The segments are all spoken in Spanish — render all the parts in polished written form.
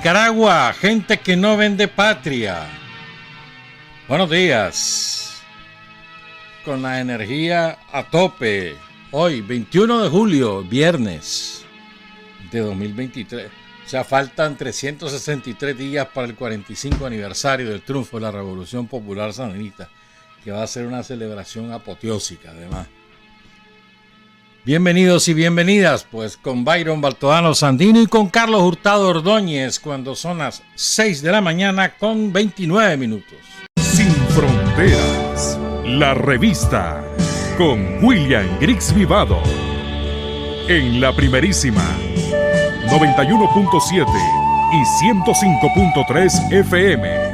Nicaragua, gente que no vende patria. Buenos días. Con la energía a tope. Hoy, 21 de julio, viernes de 2023. O sea, faltan 363 días para el 45 aniversario del triunfo de la Revolución Popular Sandinista, que va a ser una celebración apoteósica, además. Bienvenidos y bienvenidas, pues, con Byron Baltodano Sandino y con Carlos Hurtado Ordóñez, cuando son las 6 de la mañana con 29 minutos. Sin Fronteras, la revista, con William Griggs Vivado. En la primerísima, 91.7 y 105.3 FM.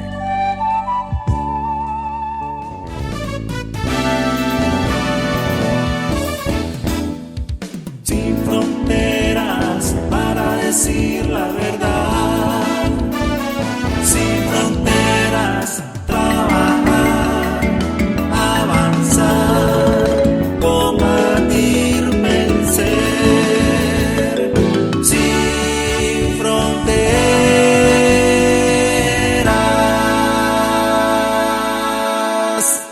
Decir la verdad, sin fronteras, trabajar, avanzar, combatir, vencer, sin fronteras.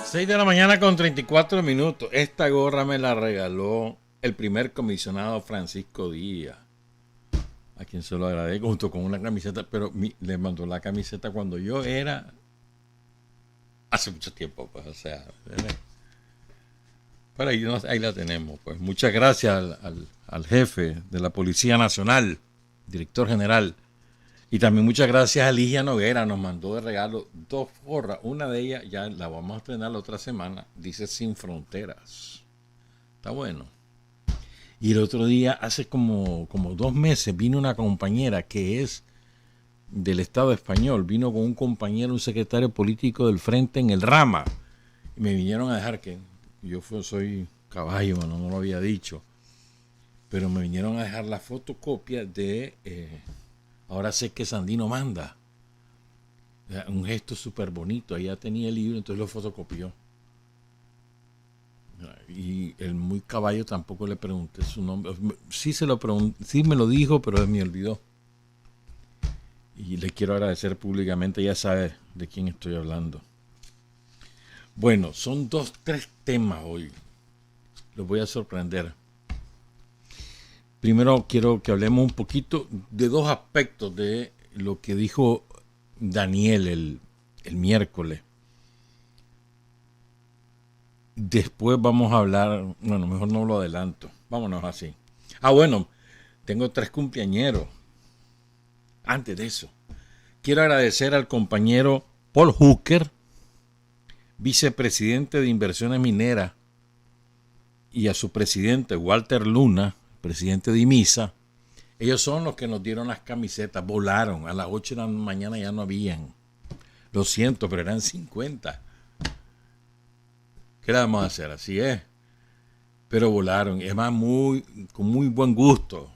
6 de la mañana con 34 minutos. Esta gorra me la regaló el primer comisionado Francisco Díaz, a quien se lo agradezco, junto con una camiseta, pero le mandó la camiseta cuando yo era, hace mucho tiempo, pues, o sea, pero ahí la tenemos, pues. Muchas gracias al jefe de la Policía Nacional, director general, y también muchas gracias a Ligia Noguera, nos mandó de regalo 2 gorras, una de ellas ya la vamos a estrenar la otra semana, dice Sin Fronteras, está bueno. Y el otro día, hace como 2 meses, vino una compañera que es del Estado español. Vino con un compañero, un secretario político del Frente en el Rama. Y me vinieron a dejar, que yo soy caballo, no lo había dicho. Pero me vinieron a dejar la fotocopia de Ahora sé que Sandino manda. Un gesto súper bonito. Ella tenía el libro, entonces lo fotocopió. Y el muy caballo tampoco le pregunté su nombre. Sí sí me lo dijo, pero me olvidó. Y le quiero agradecer públicamente, ya sabe de quién estoy hablando. Bueno, son 3 temas hoy. Los voy a sorprender. Primero quiero que hablemos un poquito de 2 aspectos de lo que dijo Daniel el miércoles. Después vamos a hablar, bueno, mejor no lo adelanto, vámonos así. Bueno, tengo 3 cumpleañeros. Antes de eso, quiero agradecer al compañero Paul Hooker, vicepresidente de Inversiones Mineras, y a su presidente Walter Luna, presidente de IMISA. Ellos son los que nos dieron las camisetas, volaron, a las 8 de la mañana ya no habían. Lo siento, pero eran 50. ¿Qué le vamos a hacer? Así es. Pero volaron. Y además con muy buen gusto.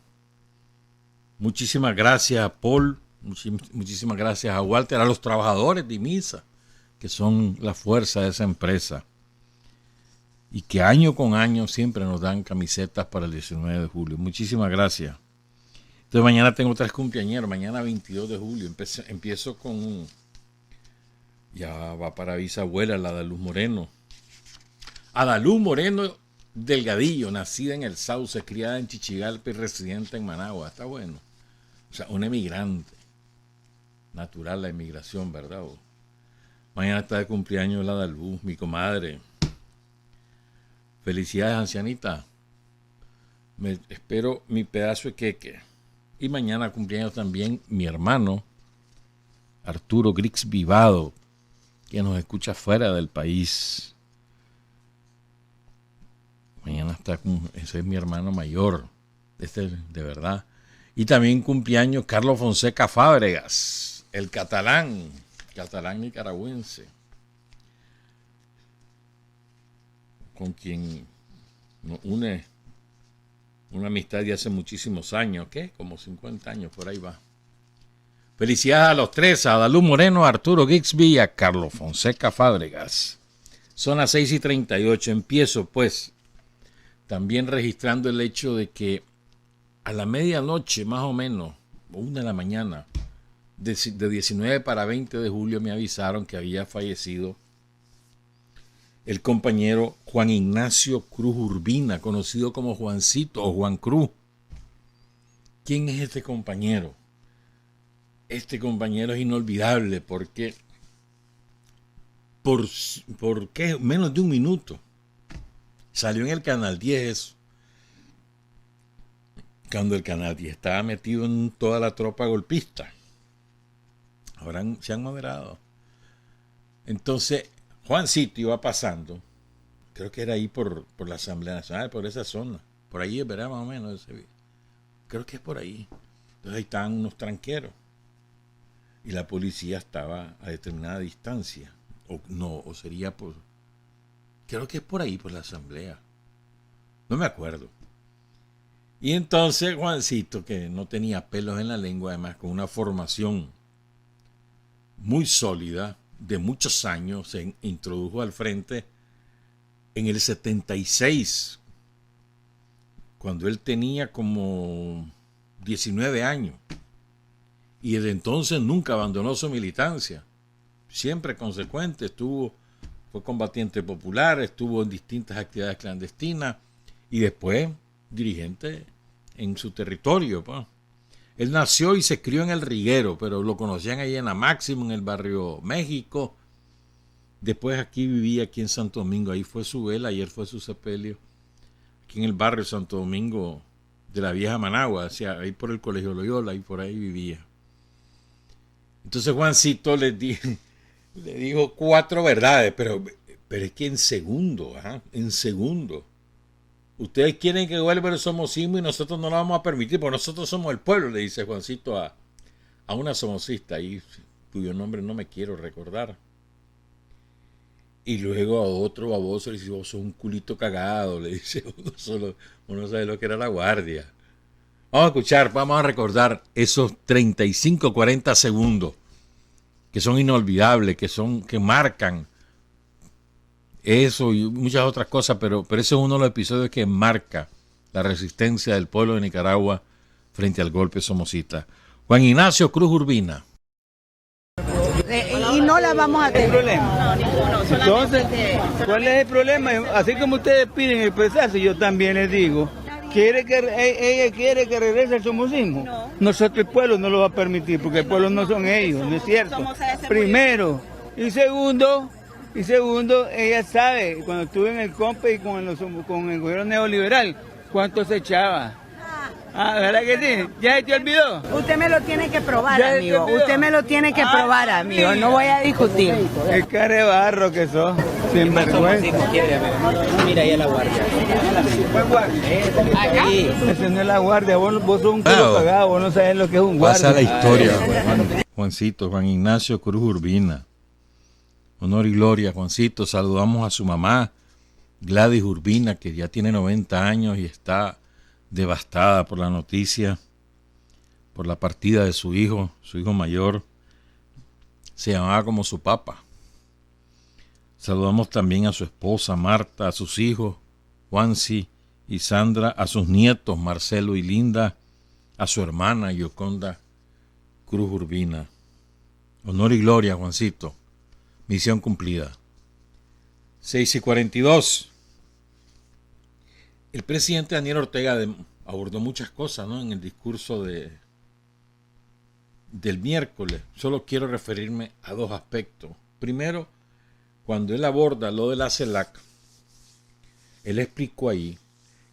Muchísimas gracias a Paul. Muchísimas gracias a Walter. A los trabajadores de IMISA, que son la fuerza de esa empresa. Y que año con año siempre nos dan camisetas para el 19 de julio. Muchísimas gracias. Entonces mañana tengo 3 cumpleañeros. Mañana 22 de julio. Empiezo con... Ya va para bisabuela, la de Luz Moreno. Adaluz Moreno Delgadillo, nacida en El Sauce, criada en Chichigalpa y residente en Managua. Está bueno. O sea, un emigrante. Natural la emigración, ¿verdad? Mañana está de cumpleaños la Adaluz, mi comadre. Felicidades, ancianita. Espero mi pedazo de queque. Y mañana cumpleaños también mi hermano, Arturo Griggs Vivado, que nos escucha fuera del país. Mañana ese es mi hermano mayor, de verdad. Y también cumpleaños Carlos Fonseca Fábregas, el catalán nicaragüense, con quien nos une una amistad de hace muchísimos años, ¿qué? Como 50 años, por ahí va. Felicidades a los 3, a Adaluz Moreno, a Arturo Griggs y a Carlos Fonseca Fábregas. Son las 6:38, empiezo pues también registrando el hecho de que a la medianoche, más o menos, o 1 de la mañana, de 19 para 20 de julio me avisaron que había fallecido el compañero Juan Ignacio Cruz Urbina, conocido como Juancito o Juan Cruz. ¿Quién es este compañero? Este compañero es inolvidable porque por ¿qué? Menos de un minuto salió en el Canal 10, cuando el Canal 10 estaba metido en toda la tropa golpista. Ahora se han moderado. Entonces, Juancito iba pasando, creo que era ahí por la Asamblea Nacional, por esa zona. Por ahí, verá más o menos. Creo que es por ahí. Entonces ahí estaban unos tranqueros. Y la policía estaba a determinada distancia. O sería por... Creo que es por ahí, por la Asamblea. No me acuerdo. Y entonces Juancito, que no tenía pelos en la lengua, además con una formación muy sólida, de muchos años, se introdujo al frente en el 76, cuando él tenía como 19 años. Y desde entonces nunca abandonó su militancia. Siempre consecuente, fue combatiente popular, estuvo en distintas actividades clandestinas y después dirigente en su territorio, pues. Él nació y se crió en El Riguero, pero lo conocían ahí en la Máximo, en el barrio México. Después vivía aquí en Santo Domingo, ahí fue su vela, ayer fue su sepelio. Aquí en el barrio Santo Domingo de la vieja Managua, ahí por el Colegio Loyola, y por ahí vivía. Entonces Juancito le dijo 4 verdades, pero es que en segundo. Ustedes quieren que vuelva el somocismo y nosotros no lo vamos a permitir, porque nosotros somos el pueblo, le dice Juancito a una somocista ahí, cuyo nombre no me quiero recordar. Y luego a otro baboso le dice, vos sos un culito cagado, le dice, uno sabe lo que era la guardia. Vamos a recordar esos 35, 40 segundos que son inolvidables, que marcan eso y muchas otras cosas, pero ese es uno de los episodios que marca la resistencia del pueblo de Nicaragua frente al golpe somocista. Juan Ignacio Cruz Urbina. Y no la vamos a tener. ¿Problema? No, ninguno. Entonces, ¿cuál es el problema? Así como ustedes piden expresarse, yo también les digo, ella quiere que regrese el somocismo. No. Nosotros el pueblo no lo va a permitir, porque el pueblo no son ellos, no es cierto. Primero. Y segundo, ella sabe, cuando estuve en el COMPE y con el gobierno neoliberal, cuánto se echaba. ¿Verdad que sí? ¿Ya se te olvidó? Usted me lo tiene que probar, amigo. Usted me lo tiene que probar, amigo. No voy a discutir. El carebarro que sos, sin vergüenza. Mira ahí a la guardia. Aquí. Ese no es la guardia, vos sos un culo cagado, vos no sabés lo que es un guardia. Pasa la historia, Juancito, Juan Ignacio Cruz Urbina. Honor y gloria, Juancito. Saludamos a su mamá, Gladys Urbina, que ya tiene 90 años y está devastada por la noticia, por la partida de su hijo mayor. Se llamaba como su papá. Saludamos también a su esposa Marta, a sus hijos Juanci y Sandra, a sus nietos Marcelo y Linda, a su hermana Yoconda Cruz Urbina. Honor y gloria, Juancito. Misión cumplida. 6:42. El presidente Daniel Ortega abordó muchas cosas, ¿no?, en el discurso del miércoles. Solo quiero referirme a 2 aspectos. Primero, cuando él aborda lo de la CELAC, él explicó ahí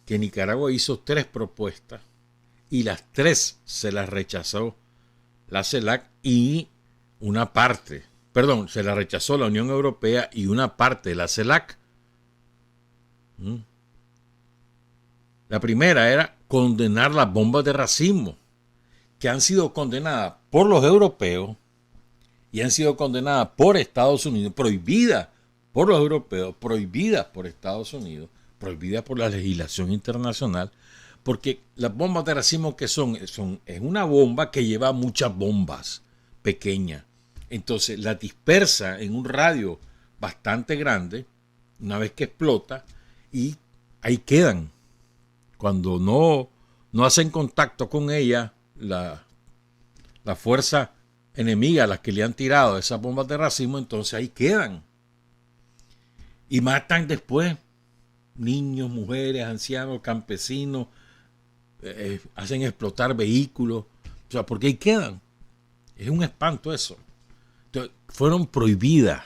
que Nicaragua hizo 3 propuestas y las 3 se las rechazó la CELAC y se la rechazó la Unión Europea y una parte de la CELAC. La primera era condenar las bombas de racismo, que han sido condenadas por los europeos y han sido condenadas por Estados Unidos, prohibidas por los europeos, prohibidas por Estados Unidos, prohibidas por la legislación internacional, porque las bombas de racismo que es una bomba que lleva muchas bombas pequeñas. Entonces la dispersa en un radio bastante grande, una vez que explota, y ahí quedan. Cuando no hacen contacto con ella, la fuerza enemigas las que le han tirado esas bombas de racimo, entonces ahí quedan. Y matan después niños, mujeres, ancianos, campesinos, hacen explotar vehículos. O sea, porque ahí quedan. Es un espanto eso. Entonces, fueron prohibidas.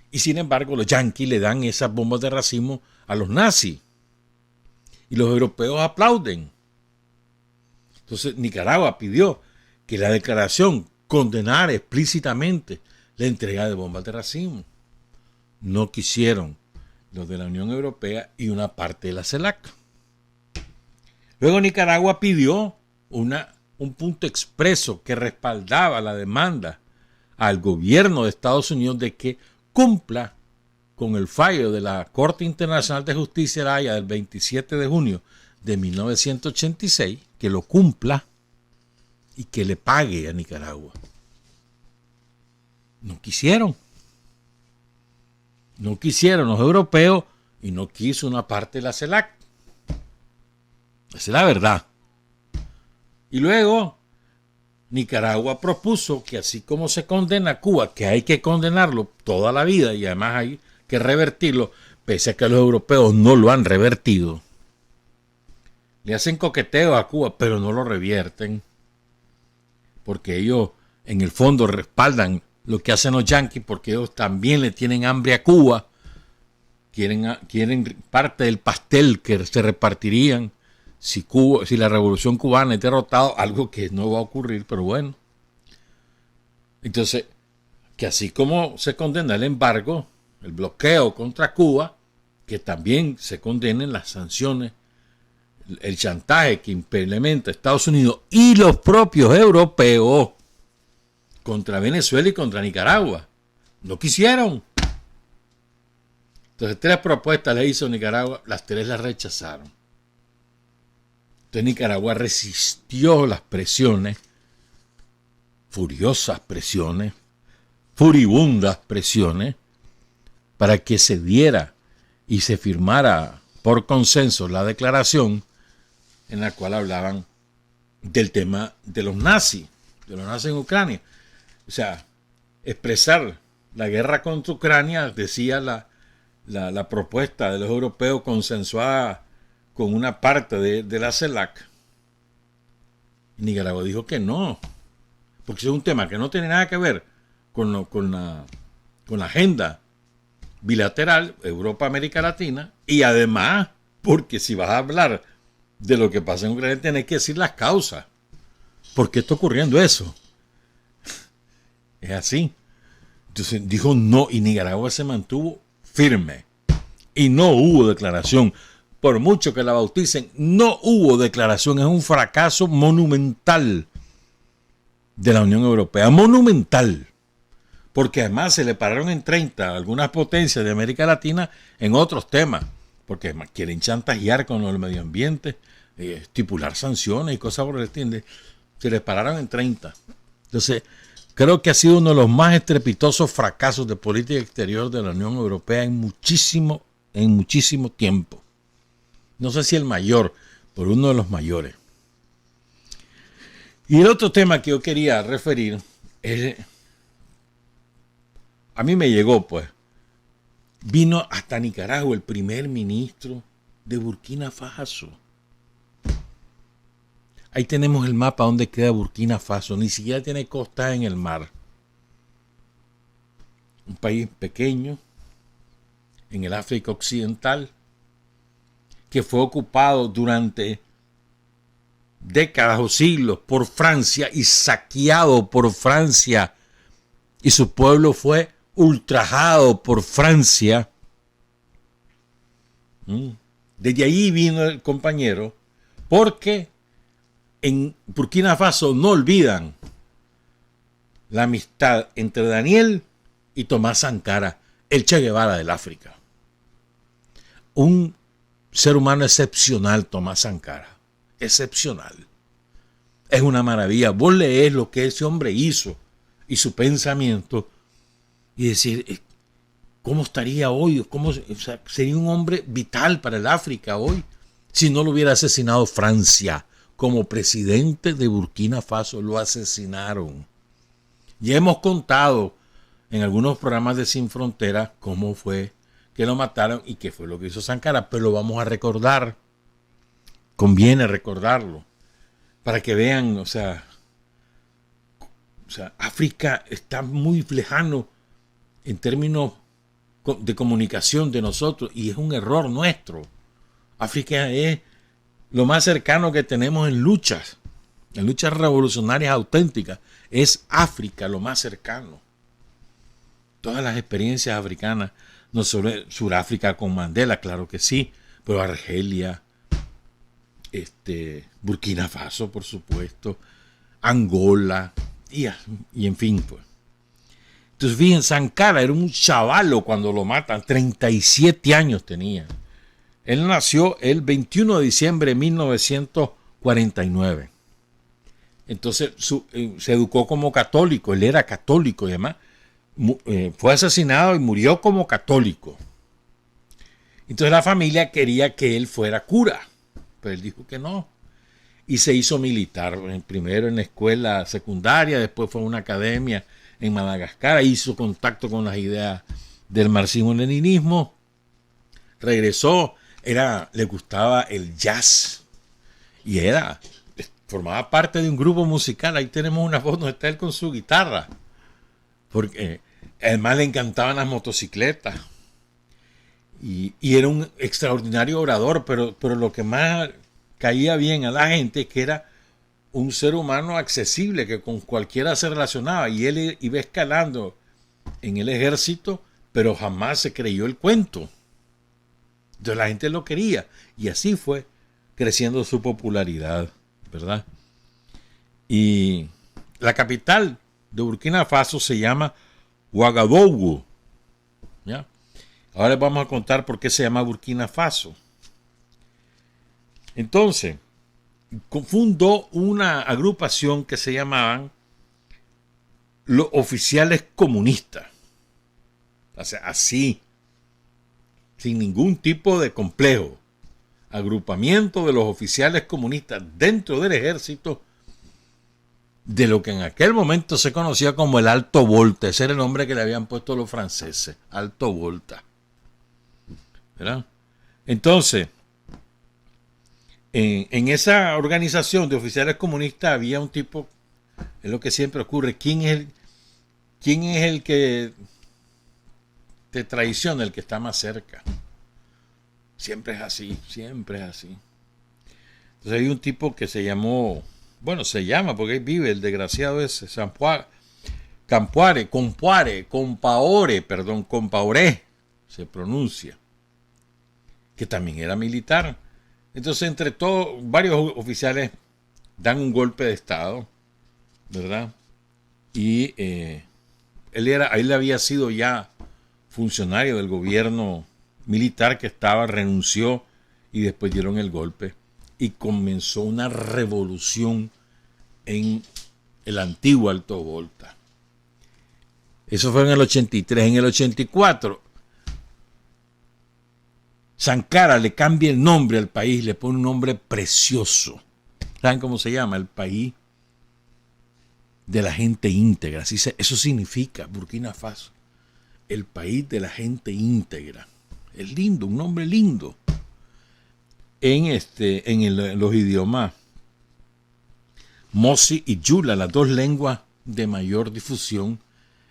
Y sin embargo, los yanquis le dan esas bombas de racimo a los nazis. Y los europeos aplauden. Entonces, Nicaragua pidió que la declaración condenara explícitamente la entrega de bombas de racimo. No quisieron los de la Unión Europea y una parte de la CELAC. Luego Nicaragua pidió un punto expreso que respaldaba la demanda al gobierno de Estados Unidos de que cumpla con el fallo de la Corte Internacional de Justicia de La Haya del 27 de junio de 1986, que lo cumpla y que le pague a Nicaragua. No quisieron. No quisieron los europeos y no quiso una parte de la CELAC. Esa es la verdad. Y luego Nicaragua propuso que así como se condena a Cuba, que hay que condenarlo toda la vida y además hay que revertirlo, pese a que los europeos no lo han revertido. Le hacen coqueteo a Cuba, pero no lo revierten. Porque ellos en el fondo respaldan lo que hacen los yanquis, porque ellos también le tienen hambre a Cuba. Quieren parte del pastel que se repartirían si la revolución cubana es derrotada, algo que no va a ocurrir, pero bueno. Entonces, que así como se condena el embargo, el bloqueo contra Cuba, que también se condenen las sanciones, el chantaje que implementa Estados Unidos y los propios europeos contra Venezuela y contra Nicaragua. No quisieron. Entonces 3 propuestas le hizo Nicaragua, las 3 las rechazaron. Entonces Nicaragua resistió las presiones, furiosas presiones, furibundas presiones, para que se diera y se firmara por consenso la declaración en la cual hablaban del tema de los nazis en Ucrania. O sea, expresar la guerra contra Ucrania, decía la propuesta de los europeos consensuada con una parte de la CELAC. Y Nicaragua dijo que no, porque es un tema que no tiene nada que ver con la agenda bilateral Europa-América Latina, y además, porque si vas a hablar de lo que pasa en Ucrania, tienes que decir las causas. ¿Por qué está ocurriendo eso? Es así. Entonces dijo no, y Nicaragua se mantuvo firme. Y no hubo declaración. Por mucho que la bauticen, no hubo declaración. Es un fracaso monumental de la Unión Europea. Monumental. Porque además se le pararon en 30 algunas potencias de América Latina en otros temas. Porque quieren chantajear con el medio ambiente, estipular sanciones y cosas por el estilo. Se les pararon en 30. Entonces, creo que ha sido uno de los más estrepitosos fracasos de política exterior de la Unión Europea en muchísimo tiempo. No sé si el mayor, pero uno de los mayores. Y el otro tema que yo quería referir es, a mí me llegó, pues, vino hasta Nicaragua el primer ministro de Burkina Faso. Ahí tenemos el mapa donde queda Burkina Faso. Ni siquiera tiene costa en el mar. Un país pequeño en el África Occidental que fue ocupado durante décadas o siglos por Francia y saqueado por Francia. Y su pueblo fue ultrajado por Francia. Desde ahí vino el compañero, porque en Burkina Faso no olvidan la amistad entre Daniel y Tomás Sankara, el Che Guevara del África. Un ser humano excepcional, Tomás Sankara. Excepcional. Es una maravilla. Vos lees lo que ese hombre hizo y su pensamiento y decir, ¿cómo estaría hoy? Sería un hombre vital para el África hoy si no lo hubiera asesinado Francia como presidente de Burkina Faso. Lo asesinaron. Ya hemos contado en algunos programas de Sin Frontera cómo fue que lo mataron y qué fue lo que hizo Sankara, pero lo vamos a recordar. Conviene recordarlo para que vean, o sea, África está muy lejano en términos de comunicación de nosotros y es un error nuestro. África es lo más cercano que tenemos en luchas revolucionarias auténticas. Es África lo más cercano. Todas las experiencias africanas, no solo Sudáfrica con Mandela, claro que sí, pero Argelia, Burkina Faso, por supuesto, Angola, y en fin, pues. Entonces, fíjense, Sankara era un chavalo cuando lo matan, 37 años tenía. Él nació el 21 de diciembre de 1949. Entonces, se educó como católico, él era católico y además fue asesinado y murió como católico. Entonces la familia quería que él fuera cura, pero él dijo que no. Y se hizo militar, primero en la escuela secundaria, después fue a una academia en Madagascar, hizo contacto con las ideas del marxismo-leninismo, regresó, le gustaba el jazz y formaba parte de un grupo musical. Ahí tenemos una foto donde está él con su guitarra, porque además le encantaban las motocicletas y era un extraordinario orador, pero lo que más caía bien a la gente es que era un ser humano accesible, que con cualquiera se relacionaba, y él iba escalando en el ejército, pero jamás se creyó el cuento. Entonces la gente lo quería, y así fue creciendo su popularidad, ¿verdad? Y la capital de Burkina Faso se llama Ouagadougou, ¿ya? Ahora les vamos a contar por qué se llama Burkina Faso. Entonces, fundó una agrupación que se llamaban los oficiales comunistas. O sea, así, sin ningún tipo de complejo. Agrupamiento de los oficiales comunistas dentro del ejército de lo que en aquel momento se conocía como el Alto Volta. Ese era el nombre que le habían puesto los franceses, Alto Volta, ¿verdad? Entonces, en esa organización de oficiales comunistas había un tipo, es lo que siempre ocurre, ¿quién es el que te traiciona? El que está más cerca. Siempre es así, siempre es así. Entonces hay un tipo que se llama, porque ahí vive el desgraciado ese, Compaoré, se pronuncia, que también era militar. Entonces, entre todos, varios oficiales dan un golpe de estado, ¿verdad? Y él había sido ya funcionario del gobierno militar que renunció y después dieron el golpe. Y comenzó una revolución en el antiguo Alto Volta. Eso fue en el 83. En el 84, Sankara le cambia el nombre al país, le pone un nombre precioso. ¿Saben cómo se llama? El país de la gente íntegra. Eso significa Burkina Faso. El país de la gente íntegra. Es lindo, un nombre lindo. En los idiomas Mosi y Yula, las dos lenguas de mayor difusión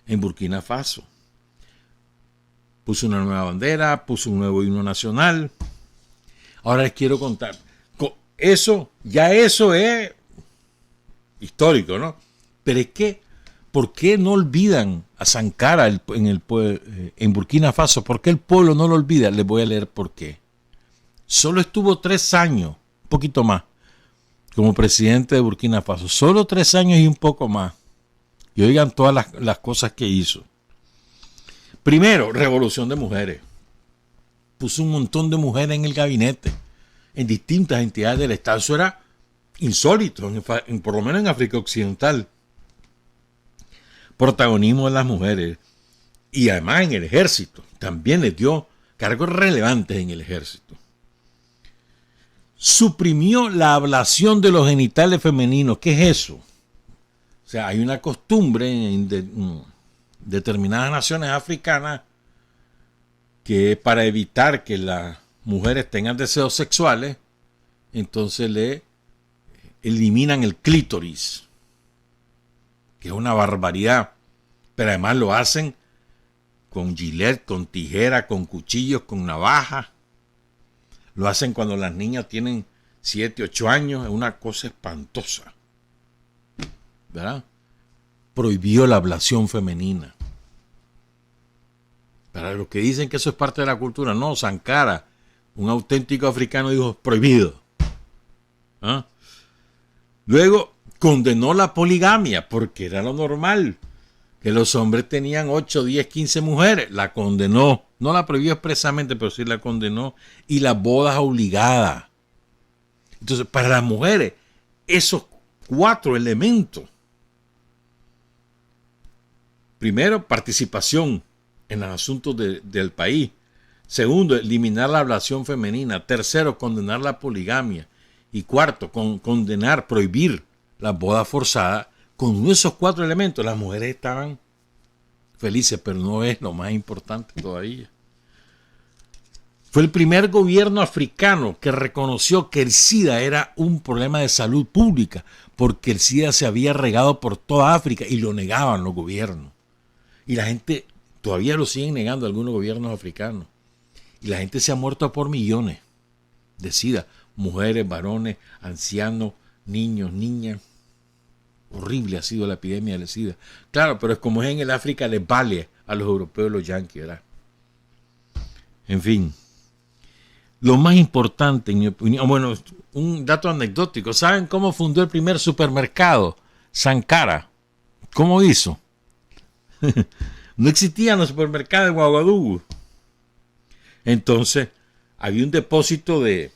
en Burkina Faso. Puso una nueva bandera, puso un nuevo himno nacional. Ahora les quiero contar. Eso es histórico, ¿no? Pero es que, ¿por qué no olvidan a Sankara en Burkina Faso? ¿Por qué el pueblo no lo olvida? Les voy a leer por qué. Solo estuvo 3 años, un poquito más, como presidente de Burkina Faso. Solo 3 años y un poco más. Y oigan todas las cosas que hizo. Primero, revolución de mujeres. Puso un montón de mujeres en el gabinete, en distintas entidades del Estado. Eso era insólito, por lo menos en África Occidental. Protagonismo de las mujeres. Y además en el ejército. También les dio cargos relevantes en el ejército. suprimió la ablación de los genitales femeninos. ¿Qué es eso? O sea, hay una costumbre en determinadas naciones africanas que para evitar que las mujeres tengan deseos sexuales, entonces le eliminan el clítoris, que es una barbaridad, pero además lo hacen con gilet, con tijera, con cuchillos, con navaja. Lo hacen cuando las niñas tienen 7, 8 años, es una cosa espantosa, ¿verdad? Prohibió la ablación femenina. Para los que dicen que eso es parte de la cultura, no, Sankara, un auténtico africano, dijo prohibido. ¿Ah? Luego condenó la poligamia porque era lo normal, que los hombres tenían 8, 10, 15 mujeres. La condenó, no la prohibió expresamente, pero sí la condenó. Y las bodas obligadas. Entonces, para las mujeres, esos 4 elementos. Primero, participación en los asuntos del país. Segundo, eliminar la ablación femenina. Tercero, condenar la poligamia. Y cuarto, condenar, prohibir las bodas forzadas. Con esos 4 elementos, las mujeres estaban felices, pero no es lo más importante todavía. Fue el primer gobierno africano que reconoció que el SIDA era un problema de salud pública, porque el SIDA se había regado por toda África y lo negaban los gobiernos. Y la gente todavía lo siguen negando algunos gobiernos africanos. Y la gente se ha muerto por millones de SIDA. Mujeres, varones, ancianos, niños, niñas. Horrible ha sido la epidemia del SIDA. Claro, pero es como es en el África, les vale a los europeos, los yanquis, ¿verdad? En fin. Lo más importante, en mi opinión, bueno, un dato anecdótico. ¿Saben cómo fundó el primer supermercado? Sankara. ¿Cómo hizo? No existían los supermercados de Ouagadougou. Entonces, había un depósito de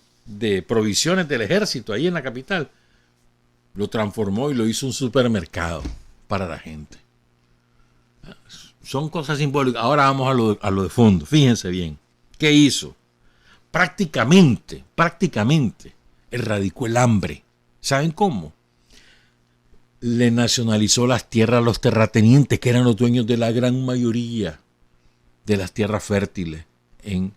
provisiones del ejército ahí en la capital. Lo transformó y lo hizo un supermercado para la gente. Son cosas simbólicas. Ahora vamos a lo de fondo. Fíjense bien. ¿Qué hizo? Prácticamente, erradicó el hambre. ¿Saben cómo? Le nacionalizó las tierras a los terratenientes, que eran los dueños de la gran mayoría de las tierras fértiles en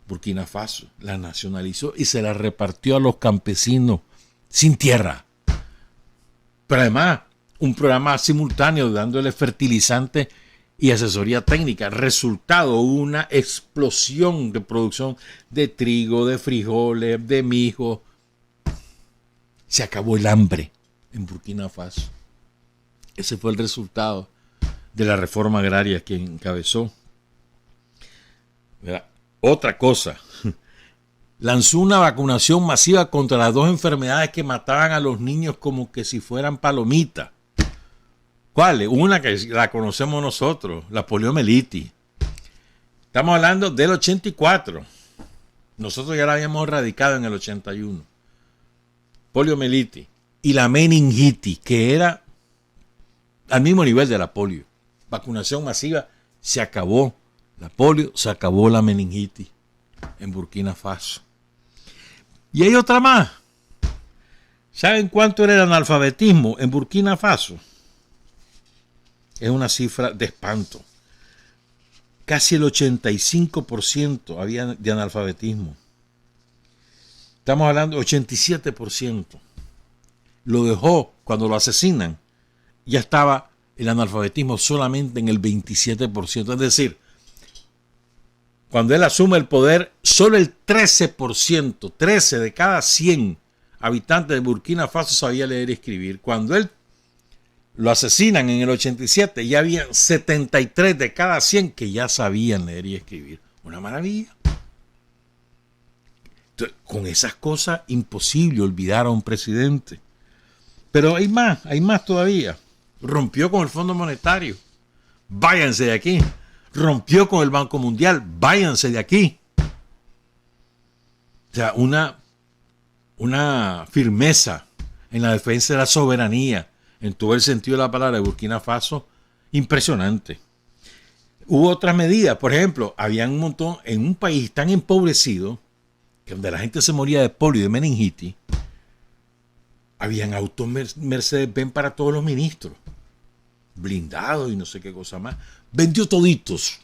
Burkina Faso. Las nacionalizó y se las repartió a los campesinos sin tierra. Pero además, un programa simultáneo dándole fertilizantes y asesoría técnica. Resultado, una explosión de producción de trigo, de frijoles, de mijo. Se acabó el hambre en Burkina Faso. Ese fue el resultado de la reforma agraria que encabezó. ¿Verdad? Otra cosa, lanzó una vacunación masiva contra las 2 enfermedades que mataban a los niños como que si fueran palomitas. ¿Cuáles? Una que la conocemos nosotros, la poliomielitis. Estamos hablando del 84. Nosotros ya la habíamos erradicado en el 81. Poliomielitis. Y la meningitis, que era al mismo nivel de la polio. Vacunación masiva, se acabó la polio, se acabó la meningitis en Burkina Faso. Y hay otra más. ¿Saben cuánto era el analfabetismo en Burkina Faso? Es una cifra de espanto. Casi el 85% había de analfabetismo. Estamos hablando de 87%. Lo dejó cuando lo asesinan. Ya estaba el analfabetismo solamente en el 27%. Es decir, cuando él asume el poder, solo el 13%, 13 de cada 100 habitantes de Burkina Faso sabía leer y escribir. Cuando él lo asesinan en el 87, ya había 73 de cada 100 que ya sabían leer y escribir. Una maravilla. Entonces, con esas cosas, imposible olvidar a un presidente. Pero hay más todavía. Rompió con el Fondo Monetario. Váyanse de aquí. Rompió con el Banco Mundial. Váyanse de aquí. O sea, una firmeza en la defensa de la soberanía, en todo el sentido de la palabra, de Burkina Faso, impresionante. Hubo otras medidas. Por ejemplo, había un montón, en un país tan empobrecido, que donde la gente se moría de polio y de meningitis, habían autos Mercedes-Benz para todos los ministros, blindados y no sé qué cosa más. Vendió toditos.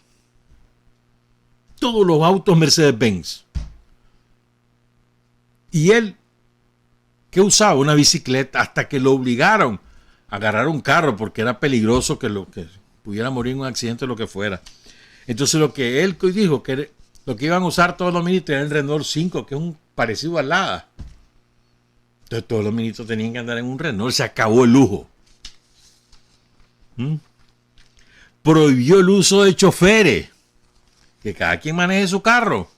Todos los autos Mercedes-Benz. Y él, que usaba una bicicleta, hasta que lo obligaron a agarrar un carro porque era peligroso que pudiera morir en un accidente o lo que fuera. Entonces lo que él dijo, que lo que iban a usar todos los ministros era el Renault 5, que es un parecido al Lada. Entonces todos los ministros tenían que andar en un Renault. Se acabó el lujo. Prohibió el uso de choferes. Que cada quien maneje su carro.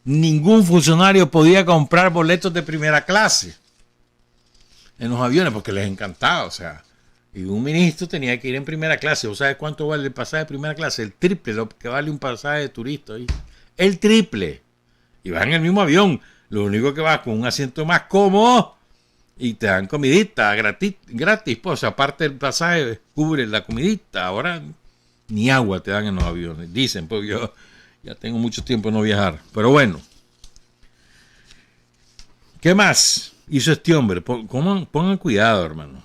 Ningún funcionario podía comprar boletos de primera clase en los aviones porque les encantaba. O sea, y un ministro tenía que ir en primera clase. ¿O sabes cuánto vale el pasaje de primera clase? El triple lo que vale un pasaje de turista. ¿Sí? El triple. Y vas en el mismo avión. Lo único que vas con un asiento más cómodo y te dan comidita gratis. Pues aparte del pasaje cubre la comidita. Ahora ni agua te dan en los aviones. Dicen, pues yo ya tengo mucho tiempo de no viajar. Pero bueno. ¿Qué más hizo este hombre? Pongan cuidado, hermano.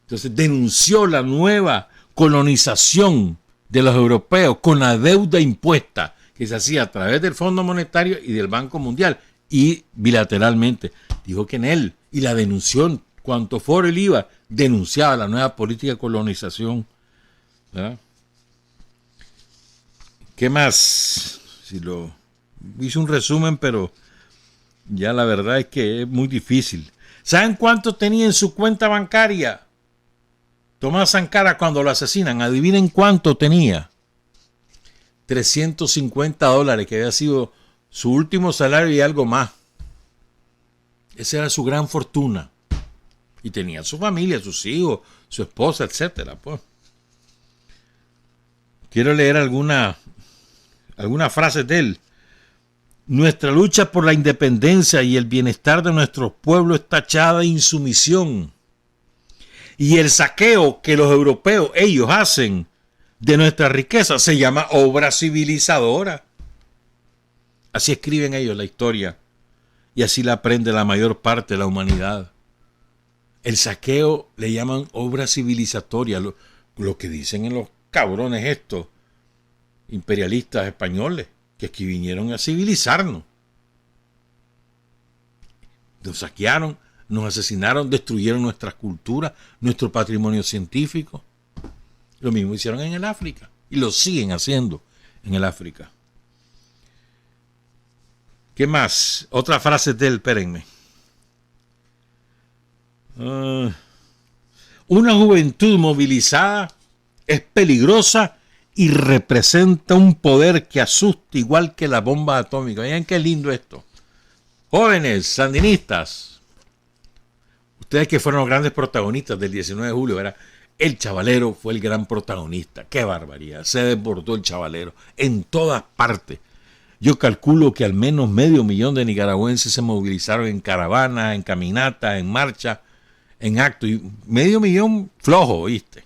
Entonces denunció la nueva colonización de los europeos con la deuda impuesta que se hacía a través del Fondo Monetario y del Banco Mundial y bilateralmente. Dijo que en él, y la denunció, cuanto foro él iba, denunciaba la nueva política de colonización. ¿Verdad? ¿Qué más? Hice un resumen, pero ya la verdad es que es muy difícil. ¿Saben cuánto tenía en su cuenta bancaria Tomás Sankara cuando lo asesinan? Adivinen cuánto tenía. $350, que había sido su último salario y algo más. Esa era su gran fortuna. Y tenía su familia, sus hijos, su esposa, etcétera, pues. Quiero leer algunas frases de él. Nuestra lucha por la independencia y el bienestar de nuestro pueblo está tachada de insumisión. Y el saqueo que los europeos, ellos hacen de nuestra riqueza, se llama obra civilizadora. Así escriben ellos la historia. Y así la aprende la mayor parte de la humanidad. El saqueo le llaman obra civilizatoria. Lo que dicen en los cabrones estos imperialistas españoles, que aquí vinieron a civilizarnos. Nos saquearon, nos asesinaron, destruyeron nuestras culturas, nuestro patrimonio científico. Lo mismo hicieron en el África y lo siguen haciendo en el África. ¿Qué más? Otra frase de él, espérenme. Una juventud movilizada es peligrosa y representa un poder que asusta igual que la bomba atómica. Vean qué lindo esto. Jóvenes sandinistas, ustedes que fueron los grandes protagonistas del 19 de julio, ¿verdad? El chavalero fue el gran protagonista. ¡Qué barbaridad! Se desbordó el chavalero en todas partes. Yo calculo que al menos 500,000 de nicaragüenses se movilizaron en caravanas, en caminatas, en marcha, en actos. Y 500,000 flojo, ¿viste?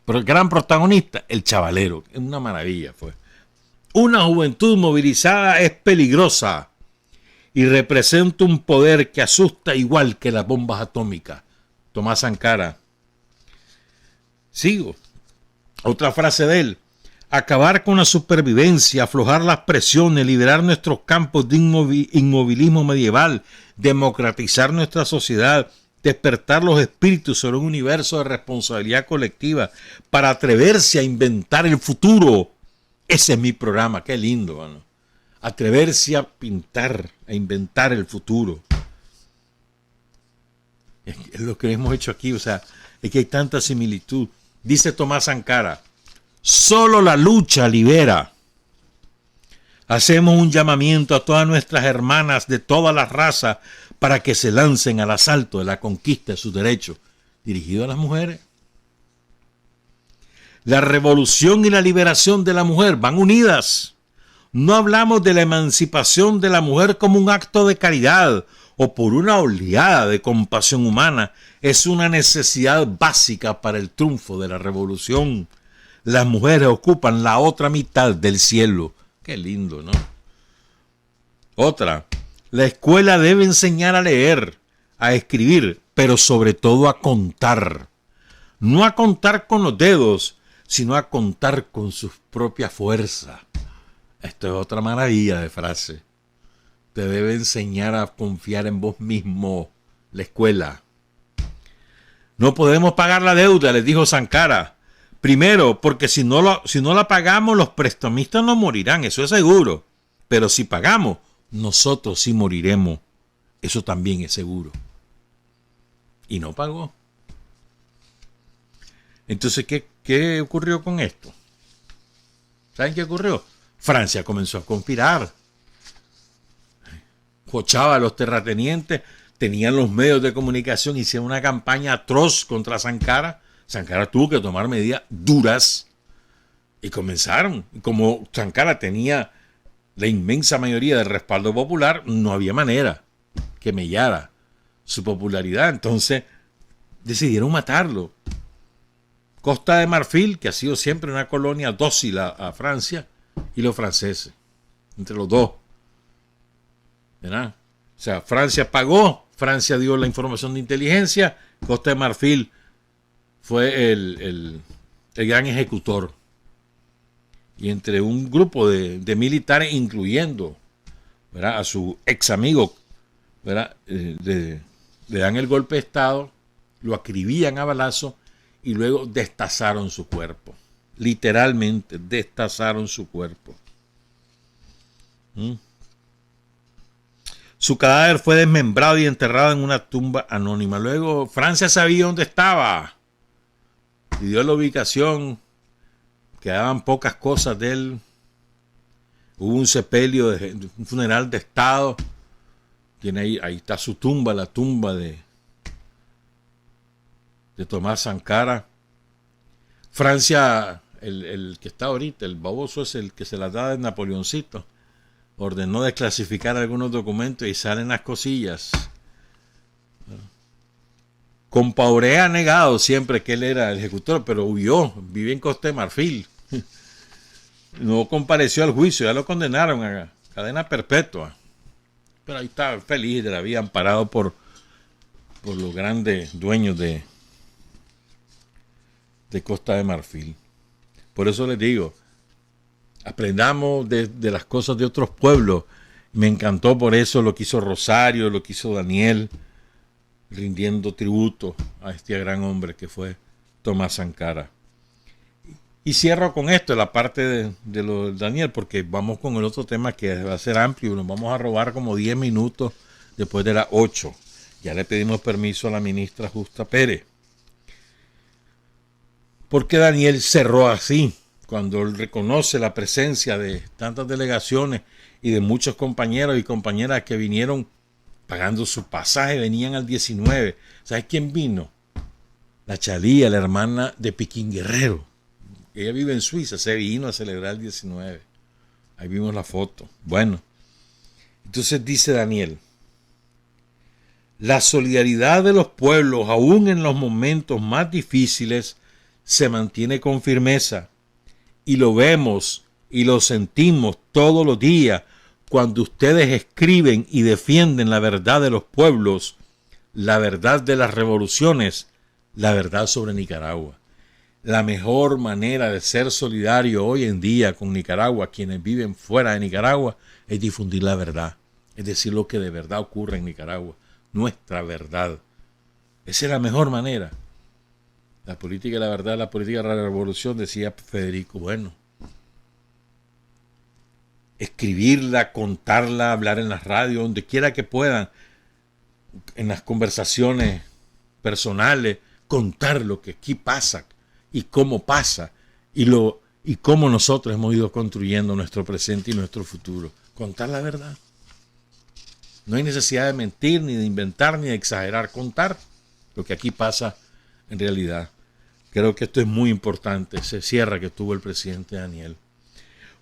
Pero el gran protagonista, el chavalero. Es una maravilla, fue. Una juventud movilizada es peligrosa y representa un poder que asusta igual que las bombas atómicas. Tomás Sankara. Sigo. Otra frase de él. Acabar con la supervivencia, aflojar las presiones, liberar nuestros campos de inmovilismo medieval, democratizar nuestra sociedad, despertar los espíritus sobre un universo de responsabilidad colectiva para atreverse a inventar el futuro. Ese es mi programa, qué lindo, mano. Atreverse a pintar, a inventar el futuro. Es lo que hemos hecho aquí, o sea, es que hay tanta similitud. Dice Tomás Sankara, solo la lucha libera. Hacemos un llamamiento a todas nuestras hermanas de todas las razas para que se lancen al asalto de la conquista de sus derechos, dirigido a las mujeres. La revolución y la liberación de la mujer van unidas. No hablamos de la emancipación de la mujer como un acto de caridad o por una oleada de compasión humana. Es una necesidad básica para el triunfo de la revolución. Las mujeres ocupan la otra mitad del cielo. Qué lindo, ¿no? Otra, la escuela debe enseñar a leer, a escribir, pero sobre todo a contar. No a contar con los dedos, sino a contar con su propia fuerza. Esto es otra maravilla de frase. Te debe enseñar a confiar en vos mismo, la escuela. No podemos pagar la deuda, les dijo Sankara. Primero, porque si no la pagamos, los prestamistas no morirán, eso es seguro. Pero si pagamos, nosotros sí moriremos. Eso también es seguro. Y no pagó. Entonces, ¿qué ocurrió con esto? ¿Saben qué ocurrió? Francia comenzó a conspirar. Cochaba a los terratenientes, tenían los medios de comunicación, hicieron una campaña atroz contra Sankara. Sankara tuvo que tomar medidas duras y comenzaron. Como Sankara tenía la inmensa mayoría del respaldo popular, no había manera que mellara su popularidad. Entonces decidieron matarlo. Costa de Marfil, que ha sido siempre una colonia dócil a Francia, y los franceses, entre los dos. ¿Verdad? O sea, Francia pagó, Francia dio la información de inteligencia, Costa de Marfil fue el gran ejecutor. Y entre un grupo de militares, incluyendo, ¿verdad?, a su ex amigo, ¿verdad?, le dan el golpe de Estado, lo acribillan a balazo y luego destazaron su cuerpo. Literalmente destazaron su cuerpo. Su cadáver fue desmembrado y enterrado en una tumba anónima. Luego Francia sabía dónde estaba. Y dio la ubicación. Quedaban pocas cosas de él. Hubo un sepelio, un funeral de Estado. Ahí está su tumba, la tumba de Tomás Sankara. Francia, el que está ahorita, el baboso es el que se las da de Napoleoncito. Ordenó desclasificar algunos documentos y salen las cosillas. Compaoré ha negado siempre que él era el ejecutor, pero huyó, vive en Costa de Marfil. No compareció al juicio, ya lo condenaron a cadena perpetua. Pero ahí está feliz de la vida, amparado por los grandes dueños de Costa de Marfil. Por eso les digo, aprendamos de las cosas de otros pueblos. Me encantó por eso lo que hizo Rosario, lo que hizo Daniel, rindiendo tributo a este gran hombre que fue Tomás Sankara. Y cierro con esto, la parte de lo de Daniel, porque vamos con el otro tema que va a ser amplio. Nos vamos a robar como 10 minutos después de las 8. Ya le pedimos permiso a la ministra Justa Pérez. ¿Por qué Daniel cerró así? Cuando él reconoce la presencia de tantas delegaciones y de muchos compañeros y compañeras que vinieron pagando su pasaje, venían al 19. ¿Sabes quién vino? La Chalía, la hermana de Piquín Guerrero. Ella vive en Suiza, se vino a celebrar el 19. Ahí vimos la foto. Bueno, entonces dice Daniel, la solidaridad de los pueblos, aún en los momentos más difíciles, se mantiene con firmeza. Y lo vemos y lo sentimos todos los días cuando ustedes escriben y defienden la verdad de los pueblos, la verdad de las revoluciones, la verdad sobre Nicaragua. La mejor manera de ser solidario hoy en día con Nicaragua, quienes viven fuera de Nicaragua, es difundir la verdad. Es decir, lo que de verdad ocurre en Nicaragua. Nuestra verdad. Esa es la mejor manera. La política de la verdad, la política de la revolución, decía Federico Bueno. Escribirla, contarla, hablar en las radios, donde quiera que puedan, en las conversaciones personales, contar lo que aquí pasa y cómo pasa y cómo nosotros hemos ido construyendo nuestro presente y nuestro futuro. Contar la verdad. No hay necesidad de mentir, ni de inventar, ni de exagerar. Contar lo que aquí pasa en realidad. Creo que esto es muy importante, ese cierre que tuvo el presidente Daniel.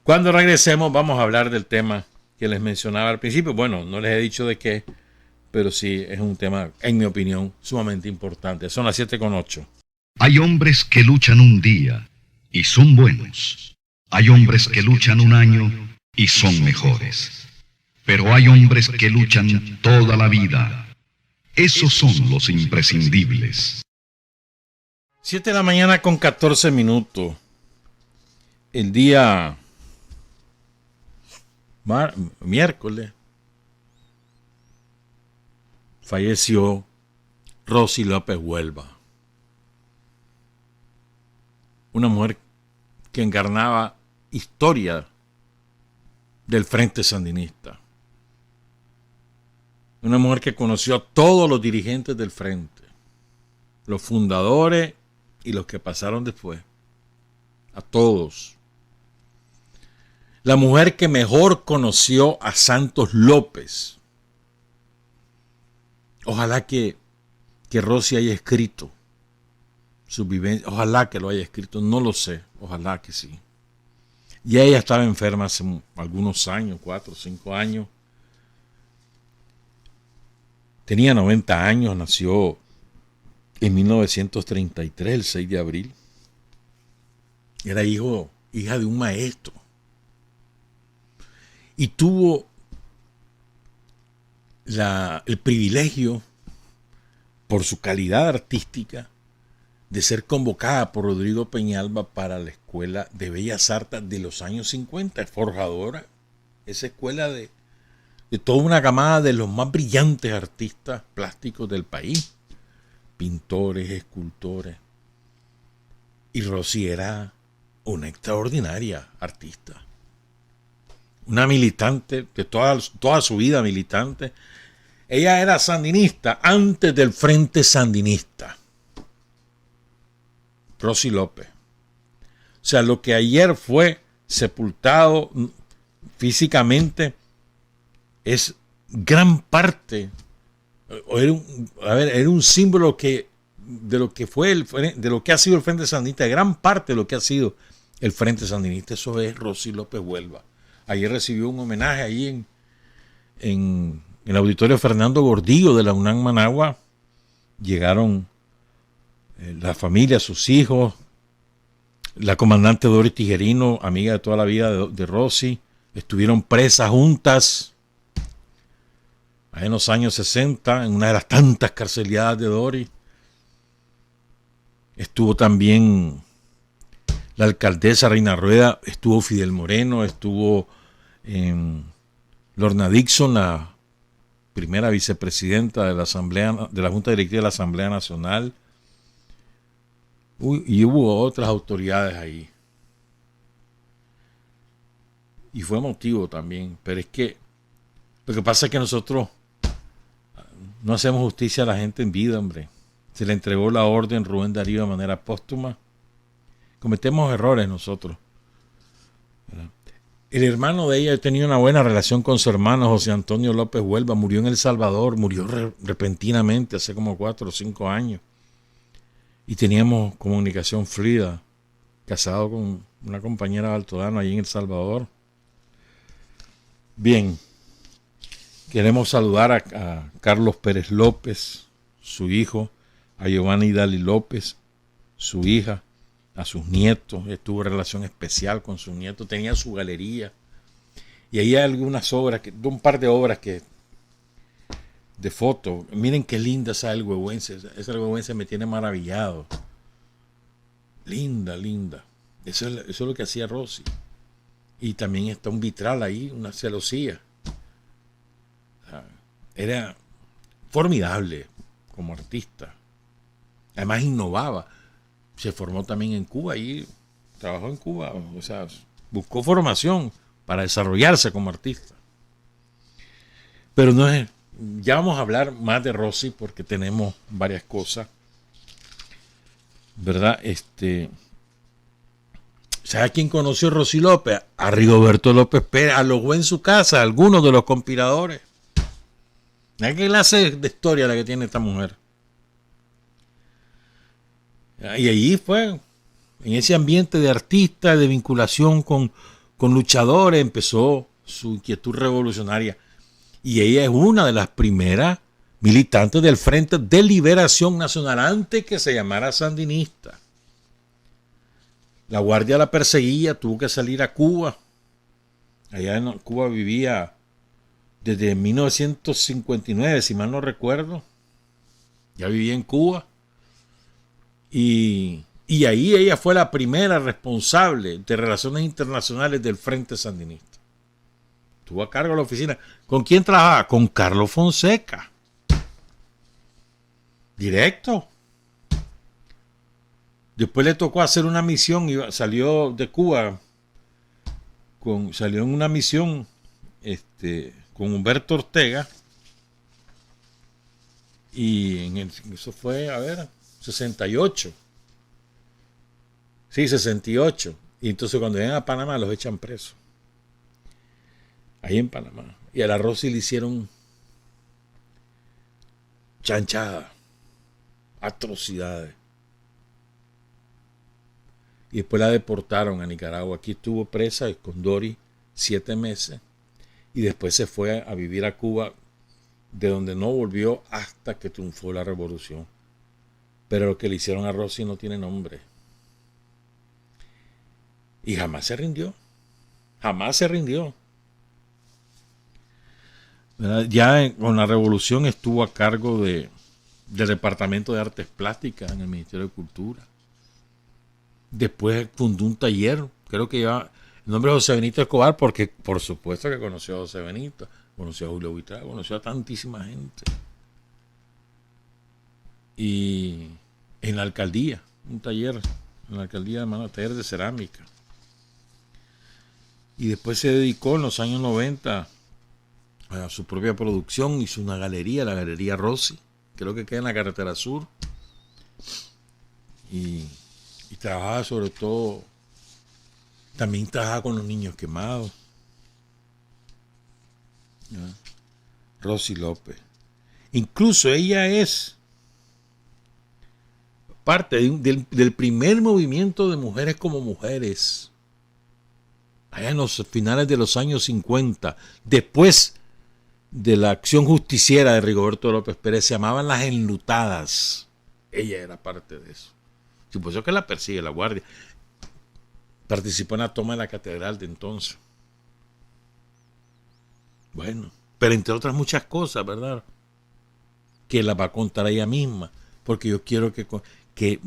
Cuando regresemos vamos a hablar del tema que les mencionaba al principio. Bueno, no les he dicho de qué, pero sí es un tema, en mi opinión, sumamente importante. Son las 7:08. Hay hombres que luchan un día y son buenos. Hay hombres que luchan un año y son mejores. Pero hay hombres que luchan toda la vida. Esos son los imprescindibles. 7 de la mañana con 14 minutos. El día miércoles falleció Rosy López Huelva, una mujer que encarnaba historia del Frente Sandinista, una mujer que conoció a todos los dirigentes del Frente, los fundadores y los que pasaron después, a todos. La mujer que mejor conoció a Santos López. Ojalá que Rosy haya escrito su vivencia, ojalá que lo haya escrito, no lo sé, ojalá que sí. Y ella estaba enferma hace algunos años, 4 o 5 años. Tenía 90 años, nació en 1933, el 6 de abril. Era hija de un maestro. Y tuvo el privilegio, por su calidad artística, de ser convocada por Rodrigo Peñalba para la Escuela de Bellas Artes de los años 50, forjadora, esa escuela de toda una camada de los más brillantes artistas plásticos del país, pintores, escultores. Y Rosy era una extraordinaria artista, una militante de toda su vida militante. Ella era sandinista antes del Frente Sandinista. Rosy López. O sea, lo que ayer fue sepultado físicamente es gran parte, era un símbolo de lo que ha sido el Frente Sandinista, gran parte de lo que ha sido el Frente Sandinista. Eso es Rosy López Huelva. Ayer recibió un homenaje ahí en el auditorio Fernando Gordillo de la UNAM Managua. Llegaron la familia, sus hijos, la comandante Doris Tijerino, amiga de toda la vida de Rosy. Estuvieron presas juntas en los años 60, en una de las tantas carceladas de Doris. Estuvo también la alcaldesa Reina Rueda, estuvo Fidel Moreno, estuvo Lorna Dixon, la primera vicepresidenta de la Junta Directiva de la Asamblea Nacional. Y hubo otras autoridades ahí. Y fue emotivo también. Pero es que lo que pasa es que nosotros no hacemos justicia a la gente en vida, hombre. Se le entregó la orden Rubén Darío de manera póstuma. Cometemos errores nosotros. El hermano de ella tenía una buena relación con su hermano José Antonio López Huelva. Murió en El Salvador. Murió repentinamente hace como 4 o 5 años. Y teníamos comunicación fluida. Casado con una compañera de Altodano allí en El Salvador. Bien. Queremos saludar a Carlos Pérez López, su hijo, a Giovanni Dali López, su hija, a sus nietos. Estuvo en relación especial con sus nietos, tenía su galería. Y ahí hay algunas obras, un par de obras de fotos. Miren qué linda esa alhuehuense. Esa alhuehuense me tiene maravillado. Linda, linda. Eso es lo que hacía Rosy. Y también está un vitral ahí, una celosía. Era formidable como artista. Además innovaba. Se formó también en Cuba y trabajó en Cuba. O sea, buscó formación para desarrollarse como artista. Pero no es... Ya vamos a hablar más de Rosy porque tenemos varias cosas. ¿Verdad? ¿Sabe quién conoció a Rosy López? A Rigoberto López Pérez. Alojó en su casa a algunos de los conspiradores. ¿Qué clase de historia la que tiene esta mujer? Y allí fue, en ese ambiente de artista, de vinculación con luchadores, empezó su inquietud revolucionaria. Y ella es una de las primeras militantes del Frente de Liberación Nacional, antes que se llamara sandinista. La guardia la perseguía, tuvo que salir a Cuba. Allá en Cuba vivía desde 1959, si mal no recuerdo. Ya vivía en Cuba. Y ahí ella fue la primera responsable de relaciones internacionales del Frente Sandinista. Estuvo a cargo de la oficina. ¿Con quién trabajaba? Con Carlos Fonseca. Directo. Después le tocó hacer una misión y salió de Cuba. Salió en una misión con Humberto Ortega. Y eso fue, 68. Sí, 68. Y entonces cuando llegan a Panamá los echan presos. Ahí en Panamá. Y a la Rosy le hicieron chanchada, atrocidades. Y después la deportaron a Nicaragua. Aquí estuvo presa con Dori 7 meses. Y después se fue a vivir a Cuba, de donde no volvió hasta que triunfó la revolución. Pero lo que le hicieron a Rosy no tiene nombre. Y jamás se rindió. Jamás se rindió. Ya con la revolución estuvo a cargo del Departamento de Artes Plásticas en el Ministerio de Cultura. Después fundó un taller, creo que lleva el nombre de José Benito Escobar, porque por supuesto que conoció a José Benito, conoció a Julio Buitrago, conoció a tantísima gente. Y en la alcaldía, un taller, en la alcaldía de taller de cerámica. Y después se dedicó en los años 90 a su propia producción, hizo una galería, la Galería Rossi, creo que queda en la Carretera Sur. Y trabajaba sobre todo, también trabajaba con los niños quemados. ¿Ya? Rosy López. Incluso ella es parte del primer movimiento de mujeres como mujeres. Allá en los finales de los años 50, después de la acción justiciera de Rigoberto López Pérez, se llamaban las enlutadas. Ella era parte de eso. Sí, pues eso que la persigue la guardia. Participó en la toma de la catedral de entonces. Bueno, pero entre otras muchas cosas, ¿verdad? Que la va a contar ella misma, porque yo quiero que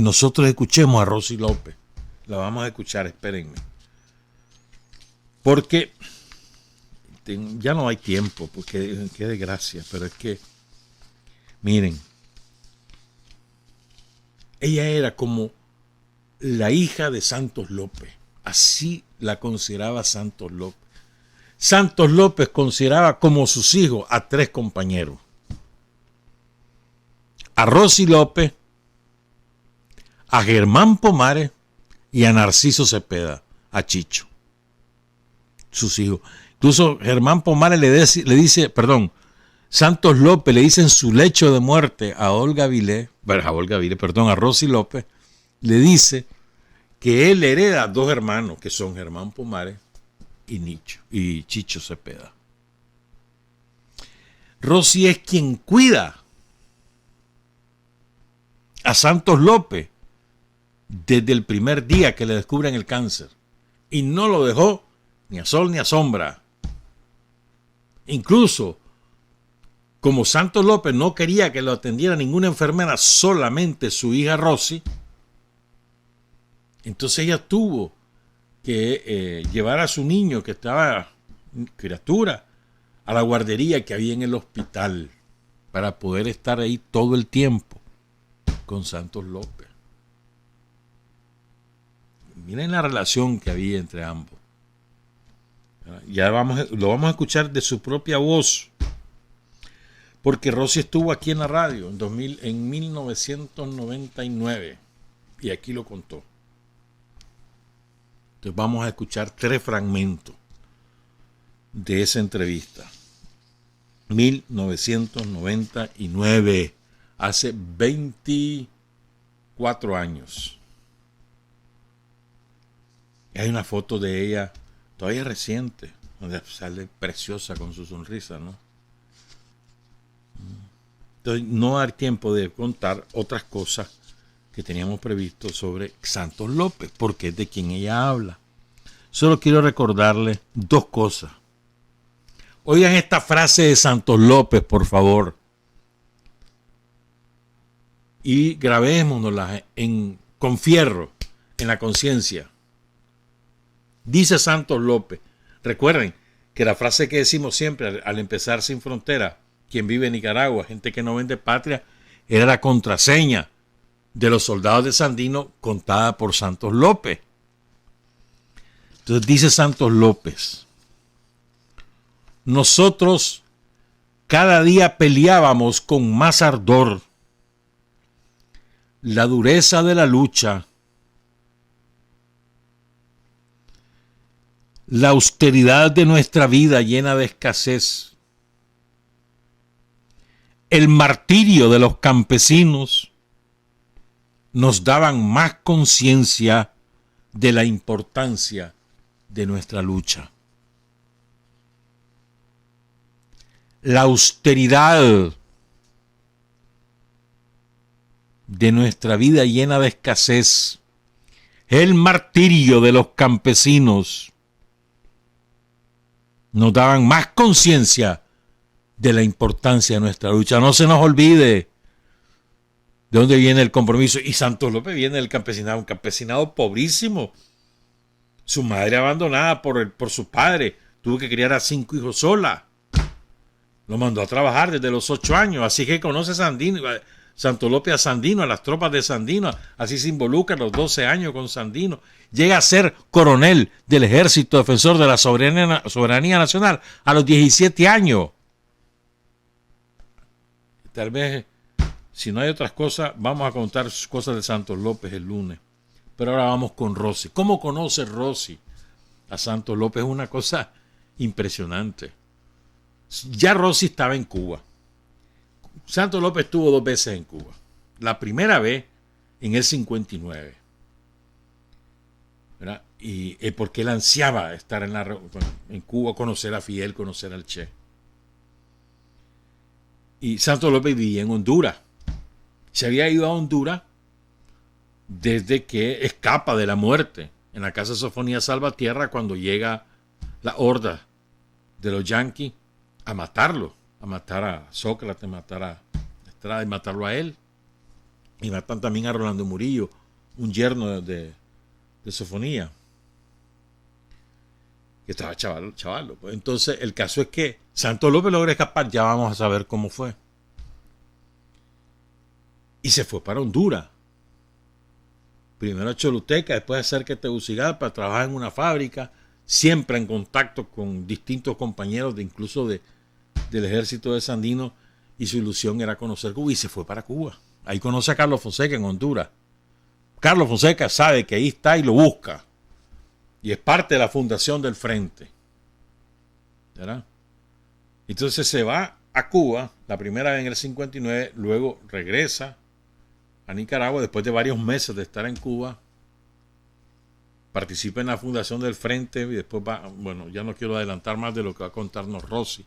nosotros escuchemos a Rosy López. La vamos a escuchar, espérenme. Porque ya no hay tiempo, porque qué desgracia, pero es que, miren, ella era como la hija de Santos López, así la consideraba Santos López. Santos López consideraba como sus hijos a 3 compañeros: a Rosy López, a Germán Pomares y a Narciso Cepeda, a Chicho, sus hijos. Incluso Germán Pomares le dice, Santos López le dice en su lecho de muerte a Rosy López, le dice que él hereda 2 hermanos, que son Germán Pomares y Chicho Cepeda. Rosy es quien cuida a Santos López desde el primer día que le descubren el cáncer, y no lo dejó ni a sol ni a sombra. Incluso, como Santos López no quería que lo atendiera ninguna enfermera, solamente su hija Rosy, entonces ella tuvo que llevar a su niño, que estaba criatura, a la guardería que había en el hospital, para poder estar ahí todo el tiempo con Santos López. Miren la relación que había entre ambos. Ya lo vamos a escuchar de su propia voz, porque Rosy estuvo aquí en la radio en 1999 y aquí lo contó. Entonces vamos a escuchar 3 fragmentos de esa entrevista. 1999, hace 24 años. Hay una foto de ella todavía reciente, donde sale preciosa con su sonrisa, ¿no? Entonces no hay tiempo de contar otras cosas que teníamos previsto sobre Santos López, porque es de quien ella habla. solo quiero recordarle dos cosas. Oigan esta frase de Santos López, por favor. Y grabémonosla con fierro en la conciencia. Dice Santos López. Recuerden que la frase que decimos siempre al empezar Sin Frontera, quien vive en Nicaragua, gente que no vende patria, era la contraseña de los soldados de Sandino contada por Santos López. Entonces dice Santos López: nosotros cada día peleábamos con más ardor la dureza de la lucha, la austeridad de nuestra vida llena de escasez, el martirio de los campesinos nos daban más conciencia de la importancia de nuestra lucha. La austeridad de nuestra vida llena de escasez, el martirio de los campesinos nos daban más conciencia de la importancia de nuestra lucha. No se nos olvide de dónde viene el compromiso. Y Santos López viene del campesinado, un campesinado pobrísimo. Su madre abandonada por su padre, tuvo que criar a 5 hijos sola. Lo mandó a trabajar desde los 8 años, así que conoce a Sandino, Santos López a Sandino, a las tropas de Sandino, así se involucra a los 12 años con Sandino. Llega a ser coronel del Ejército Defensor de la Soberanía Nacional a los 17 años. Tal vez, si no hay otras cosas, vamos a contar cosas de Santos López el lunes. Pero ahora vamos con Rosy. ¿Cómo conoce Rosy a Santos López? Es una cosa impresionante. Ya Rosy estaba en Cuba. Santos López estuvo 2 veces en Cuba. La primera vez en el 59. ¿Verdad? Y porque él ansiaba estar en Cuba, conocer a Fidel, conocer al Che. Y Santos López vivía en Honduras. Se había ido a Honduras desde que escapa de la muerte en la casa de Sofonía Salvatierra, cuando llega la horda de los yanquis a matarlo, a matar a Sócrates, matar a Estrada y matarlo a él. Y matan también a Rolando Murillo, un yerno de Sofonía, que estaba chaval. Entonces el caso es que Santos López logra escapar, ya vamos a saber cómo fue. Y se fue para Honduras. Primero a Choluteca, después a Cerca de Tegucigalpa, trabajar en una fábrica, siempre en contacto con distintos compañeros, incluso del ejército de Sandino, y su ilusión era conocer Cuba, y se fue para Cuba. Ahí conoce a Carlos Fonseca en Honduras. Carlos Fonseca sabe que ahí está y lo busca, y es parte de la fundación del Frente. ¿Verdad? Entonces se va a Cuba, la primera vez en el 59, luego regresa a Nicaragua después de varios meses de estar en Cuba, participa en la fundación del Frente y después va, bueno, ya no quiero adelantar más de lo que va a contarnos Rosy.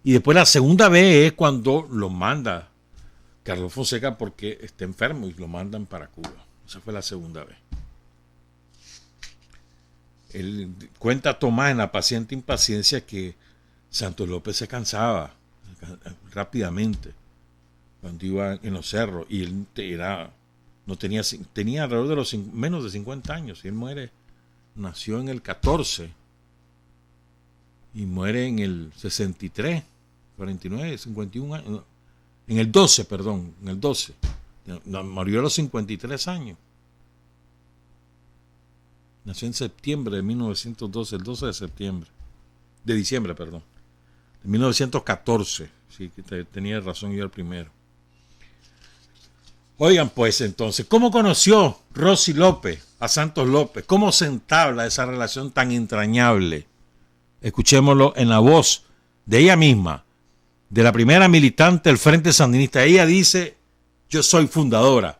Y después la segunda vez es cuando lo manda Carlos Fonseca porque está enfermo y lo mandan para Cuba. Esa fue la segunda vez. Él cuenta Tomás en La Paciente Impaciencia que Santos López se cansaba rápidamente cuando iba en los cerros, y él tenía alrededor de menos de 50 años, y él nació en el 14 y muere en el 63, 49, 51 años, en el 12, murió a los 53 años. Nació en septiembre de 1912, el 12 de diciembre, de 1914. Sí, que tenía razón yo el primero. Oigan, pues entonces, ¿cómo conoció Rosy López a Santos López? ¿Cómo se entabla esa relación tan entrañable? Escuchémoslo en la voz de ella misma, de la primera militante del Frente Sandinista. Ella dice: yo soy fundadora,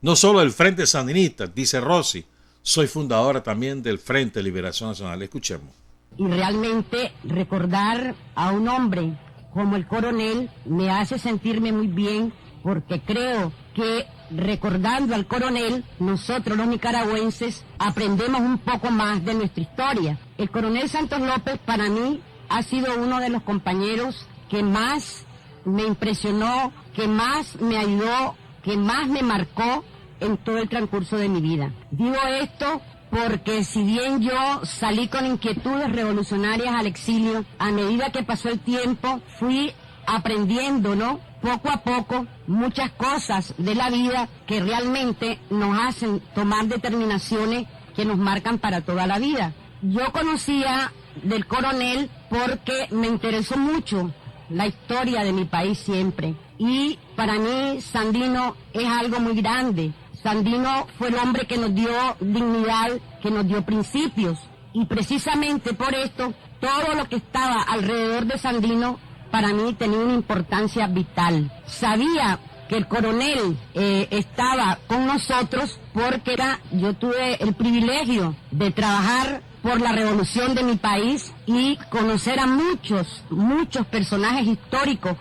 no solo del Frente Sandinista, dice Rosy, soy fundadora también del Frente de Liberación Nacional. Escuchemos. Y realmente recordar a un hombre como el coronel me hace sentirme muy bien, porque creo que recordando al coronel, nosotros los nicaragüenses aprendemos un poco más de nuestra historia. El coronel Santos López para mí ha sido uno de los compañeros que más me impresionó, que más me ayudó, que más me marcó en todo el transcurso de mi vida. Digo esto porque si bien yo salí con inquietudes revolucionarias al exilio, a medida que pasó el tiempo fui aprendiendo, ¿no?, poco a poco, muchas cosas de la vida que realmente nos hacen tomar determinaciones que nos marcan para toda la vida. Yo conocía del coronel porque me interesó mucho la historia de mi país siempre. Y para mí Sandino es algo muy grande. Sandino fue el hombre que nos dio dignidad, que nos dio principios. Y precisamente por esto, todo lo que estaba alrededor de Sandino para mí tenía una importancia vital. Sabía que el coronel estaba con nosotros porque yo tuve el privilegio de trabajar por la revolución de mi país y conocer a muchos personajes históricos,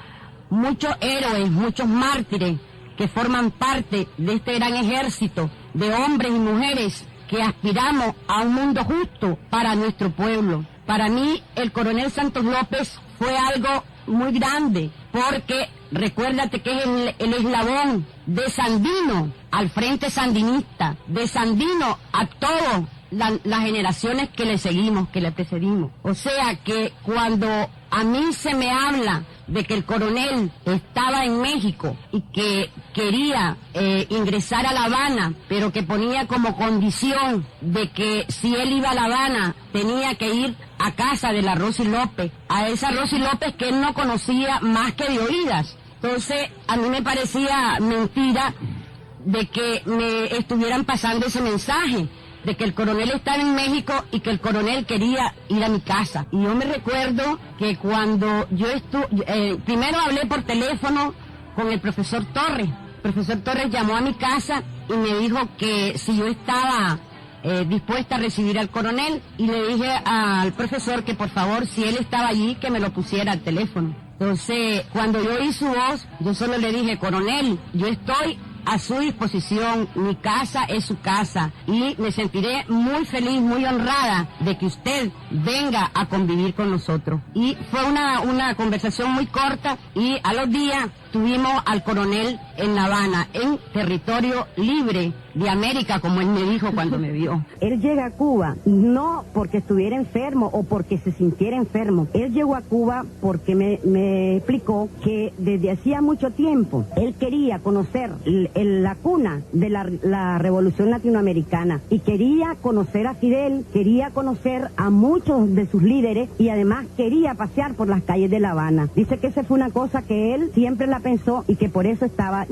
muchos héroes, muchos mártires que forman parte de este gran ejército de hombres y mujeres que aspiramos a un mundo justo para nuestro pueblo. Para mí, el coronel Santos López fue algo muy grande, porque recuérdate que es el eslabón de Sandino al frente sandinista, de Sandino a todas las generaciones que le seguimos, que le precedimos. O sea que cuando a mí se me habla de que el coronel estaba en México y que quería ingresar a La Habana, pero que ponía como condición de que si él iba a La Habana tenía que ir a casa de la Rosy López, a esa Rosy López que él no conocía más que de oídas. Entonces a mí me parecía mentira de que me estuvieran pasando ese mensaje, de que el coronel estaba en México y que el coronel quería ir a mi casa. Y yo me recuerdo que cuando yo primero hablé por teléfono con el profesor Torres. El profesor Torres llamó a mi casa y me dijo que si yo estaba dispuesta a recibir al coronel, y le dije al profesor que por favor, si él estaba allí, que me lo pusiera al teléfono. Entonces, cuando yo oí su voz, yo solo le dije: coronel, yo estoy a su disposición, mi casa es su casa y me sentiré muy feliz, muy honrada de que usted venga a convivir con nosotros. Y fue una conversación muy corta y a los días tuvimos al coronel en La Habana, en territorio libre de América, como él me dijo cuando me vio. Él llega a Cuba no porque estuviera enfermo o porque se sintiera enfermo. Él llegó a Cuba porque me explicó que desde hacía mucho tiempo él quería conocer la cuna de la revolución latinoamericana y quería conocer a Fidel, quería conocer a muchos de sus líderes y además quería pasear por las calles de La Habana. Dice que esa fue una cosa que él siempre la pensó y que por eso estaba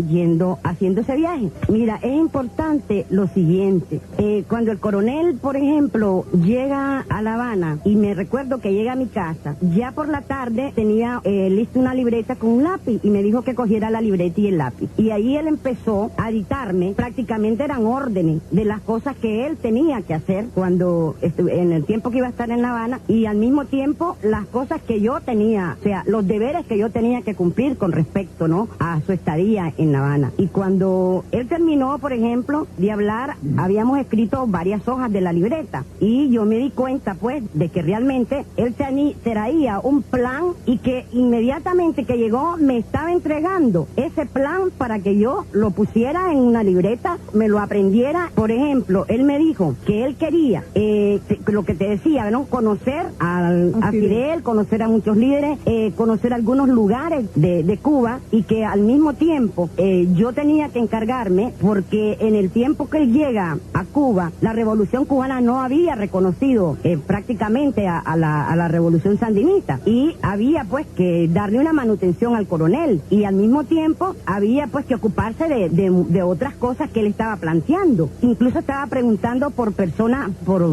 haciendo ese viaje. Mira, es importante lo siguiente: cuando el coronel, por ejemplo, llega a La Habana, y me recuerdo que llega a mi casa, ya por la tarde tenía lista una libreta con un lápiz y me dijo que cogiera la libreta y el lápiz. Y ahí él empezó a dictarme, prácticamente eran órdenes de las cosas que él tenía que hacer cuando en el tiempo que iba a estar en La Habana, y al mismo tiempo las cosas que yo tenía, o sea, los deberes que yo tenía que cumplir con respecto, ¿no?, a su estadía en La Habana. Y cuando él terminó, por ejemplo, de hablar, habíamos escrito varias hojas de la libreta y yo me di cuenta, pues, de que realmente él traía un plan y que inmediatamente que llegó me estaba entregando ese plan para que yo lo pusiera en una libreta, me lo aprendiera. Por ejemplo, él me dijo que él quería, lo que te decía, ¿no?, conocer a Fidel, conocer a muchos líderes, conocer algunos lugares de Cuba, y que al mismo tiempo yo tenía que encargarme, porque en el tiempo que él llega a Cuba, la revolución cubana no había reconocido prácticamente a la revolución sandinista, y había pues que darle una manutención al coronel, y al mismo tiempo había pues que ocuparse de otras cosas que él estaba planteando. Incluso estaba preguntando por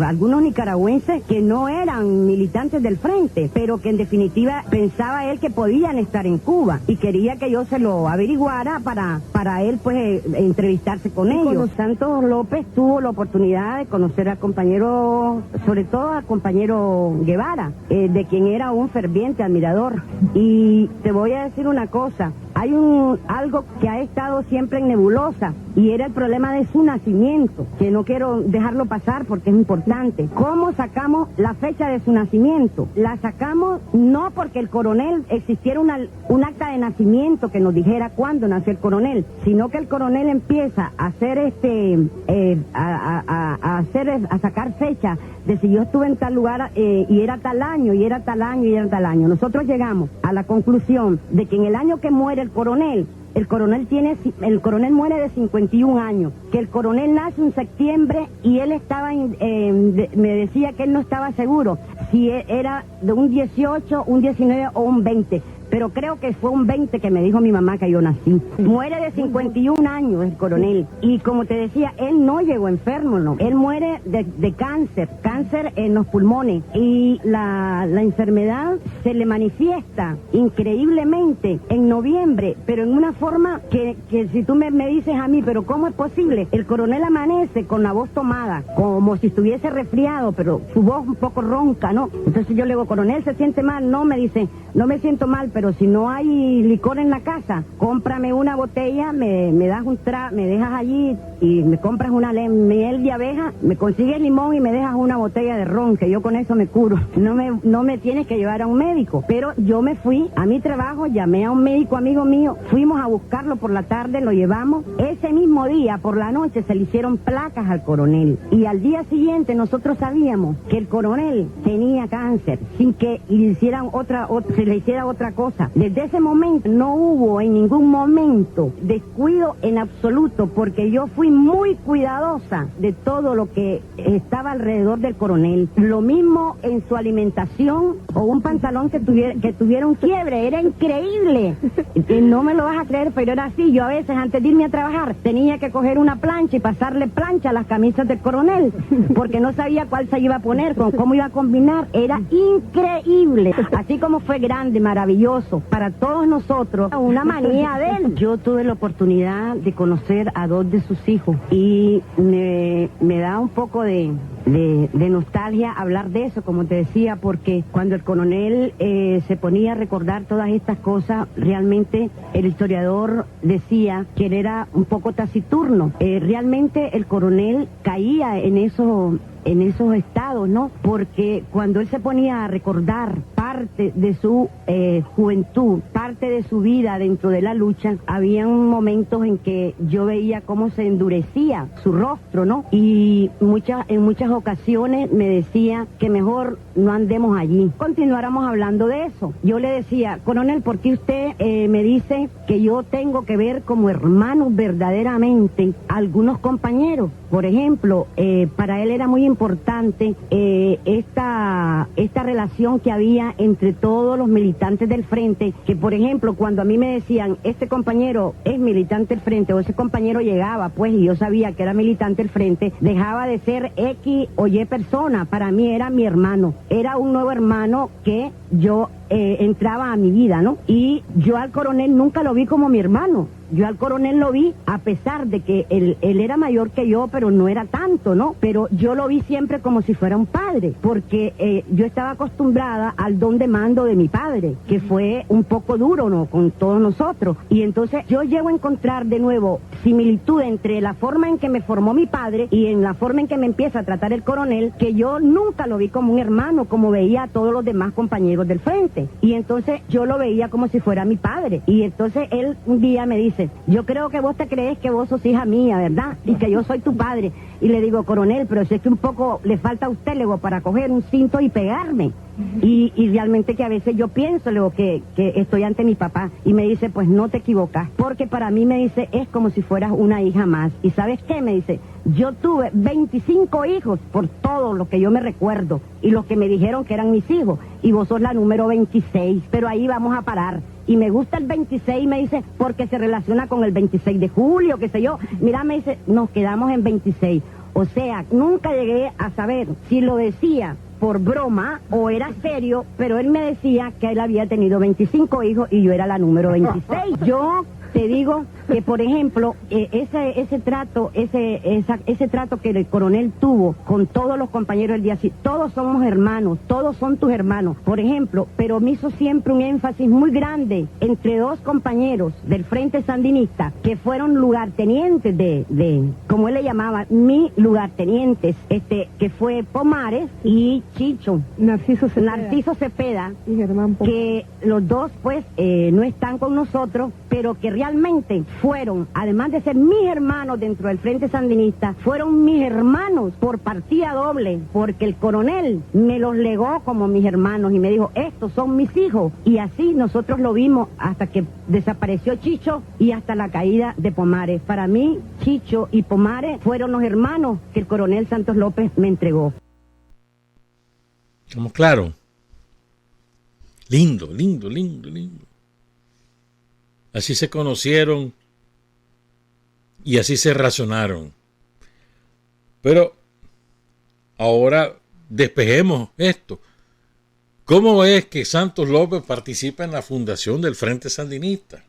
algunos nicaragüenses que no eran militantes del frente, pero que en definitiva pensaba él que podían estar en Cuba, y quería que yo se lo averiguara para él pues entrevistarse con ellos. Santos López tuvo la oportunidad de conocer al compañero, sobre todo al compañero Guevara, de quien era un ferviente admirador. Y te voy a decir una cosa: hay algo que ha estado siempre en nebulosa, y era el problema de su nacimiento, que no quiero dejarlo pasar porque es importante. ¿Cómo sacamos la fecha de su nacimiento? La sacamos no porque el coronel existiera un acta de nacimiento que nos dijera cuándo nació el coronel, sino que el coronel empieza a hacer a sacar fecha de si yo estuve en tal lugar y era tal año, y era tal año, y era tal año. Nosotros llegamos a la conclusión de que en el año que muere el coronel muere de 51 años, que el coronel nace en septiembre y él estaba, me decía que él no estaba seguro si era de un 18, un 19 o un 20. Pero creo que fue un 20 que me dijo mi mamá que yo nací. Muere de 51 años el coronel. Y como te decía, él no llegó enfermo, no. Él muere de cáncer en los pulmones. Y la enfermedad se le manifiesta increíblemente en noviembre, pero en una forma que si tú me dices a mí, pero ¿cómo es posible? El coronel amanece con la voz tomada, como si estuviese resfriado, pero su voz un poco ronca, ¿no? Entonces yo le digo, coronel, ¿se siente mal? No, me dice, no me siento mal, pero si no hay licor en la casa, cómprame una botella, me dejas allí y me compras una miel de abeja, me consigues limón y me dejas una botella de ron, que yo con eso me curo. No me tienes que llevar a un médico. Pero yo me fui a mi trabajo, llamé a un médico amigo mío, fuimos a buscarlo por la tarde, lo llevamos. Ese mismo día, por la noche, se le hicieron placas al coronel. Y al día siguiente nosotros sabíamos que el coronel tenía cáncer, sin que le hicieran se le hiciera otra cosa. Desde ese momento no hubo en ningún momento descuido en absoluto, porque yo fui muy cuidadosa de todo lo que estaba alrededor del coronel. Lo mismo en su alimentación, o un pantalón que tuviera un quiebre, era increíble. No me lo vas a creer, pero era así. Yo a veces, antes de irme a trabajar, tenía que coger una plancha y pasarle plancha a las camisas del coronel, porque no sabía cuál se iba a poner, cómo iba a combinar. Era increíble. Así como fue grande, maravilloso para todos nosotros, una manía de él. Yo tuve la oportunidad de conocer a 2 de sus hijos y me da un poco de nostalgia hablar de eso, como te decía, porque cuando el coronel se ponía a recordar todas estas cosas, realmente el historiador decía que él era un poco taciturno. Realmente el coronel caía en esos estados, ¿no? Porque cuando él se ponía a recordar parte de su juventud, parte de su vida dentro de la lucha, habían momentos en que yo veía cómo se endurecía su rostro, ¿no? Y en muchas ocasiones me decía que mejor no andemos allí, continuáramos hablando de eso. Yo le decía, coronel, ¿por qué usted me dice que yo tengo que ver como hermano verdaderamente a algunos compañeros? Por ejemplo, para él era muy importante esta relación que había entre todos los militantes del frente, que por ejemplo, cuando a mí me decían, este compañero es militante del frente, o ese compañero llegaba, pues, y yo sabía que era militante del frente, dejaba de ser X o Y persona, para mí era mi hermano, era un nuevo hermano que yo entraba a mi vida, ¿no? Y yo al coronel nunca lo vi como mi hermano. Yo al coronel lo vi, a pesar de que él era mayor que yo, pero no era tanto, ¿no? Pero yo lo vi siempre como si fuera un padre, porque yo estaba acostumbrada al don de mando de mi padre, que fue un poco duro, ¿no? Con todos nosotros. Y entonces yo llego a encontrar de nuevo similitud entre la forma en que me formó mi padre y en la forma en que me empieza a tratar el coronel, que yo nunca lo vi como un hermano, como veía a todos los demás compañeros del frente. Y entonces yo lo veía como si fuera mi padre. Y entonces él un día me dice, yo creo que vos te crees que vos sos hija mía, ¿verdad? Y que yo soy tu padre. Y le digo, coronel, pero si es que un poco le falta a usted, le digo, para coger un cinto y pegarme. Y realmente que a veces yo pienso, le digo, que estoy ante mi papá. Y me dice, pues no te equivocas. Porque para mí, me dice, es como si fueras una hija más. ¿Y sabes qué? Me dice, yo tuve 25 hijos por todo lo que yo me recuerdo. Y los que me dijeron que eran mis hijos. Y vos sos la número 26. Pero ahí vamos a parar. Y me gusta el 26, me dice, porque se relaciona con el 26 de julio, qué sé yo. Mira, me dice, nos quedamos en 26. O sea, nunca llegué a saber si lo decía por broma o era serio, pero él me decía que él había tenido 25 hijos y yo era la número 26. Yo te digo que por ejemplo, ese trato que el coronel tuvo con todos los compañeros del día, sí, todos somos hermanos, todos son tus hermanos, por ejemplo, pero me hizo siempre un énfasis muy grande entre dos compañeros del Frente Sandinista que fueron lugartenientes de como él le llamaba, mi lugartenientes, que fue Pomares y Chicho, Narciso Cepeda, y Germán Pomares, que los dos pues no están con nosotros, pero que realmente fueron, además de ser mis hermanos dentro del Frente Sandinista, fueron mis hermanos por partida doble, porque el coronel me los legó como mis hermanos y me dijo, estos son mis hijos, y así nosotros lo vimos hasta que desapareció Chicho y hasta la caída de Pomares. Para mí, Chicho y Pomares fueron los hermanos que el coronel Santos López me entregó. ¿Estamos claros? Lindo, lindo, lindo, lindo. Así se conocieron y así se razonaron. Pero ahora despejemos esto. ¿Cómo es que Santos López participa en la fundación del Frente Sandinista?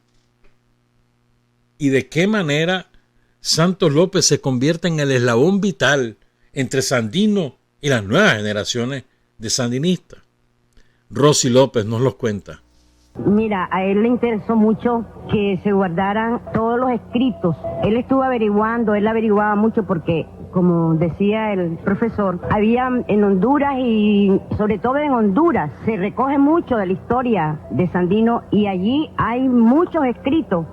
¿Y de qué manera Santos López se convierte en el eslabón vital entre Sandino y las nuevas generaciones de sandinistas? Rosy López nos los cuenta. Mira, a él le interesó mucho que se guardaran todos los escritos. Él estuvo averiguando, él averiguaba mucho porque, como decía el profesor, había en Honduras y sobre todo en Honduras se recoge mucho de la historia de Sandino y allí hay muchos escritos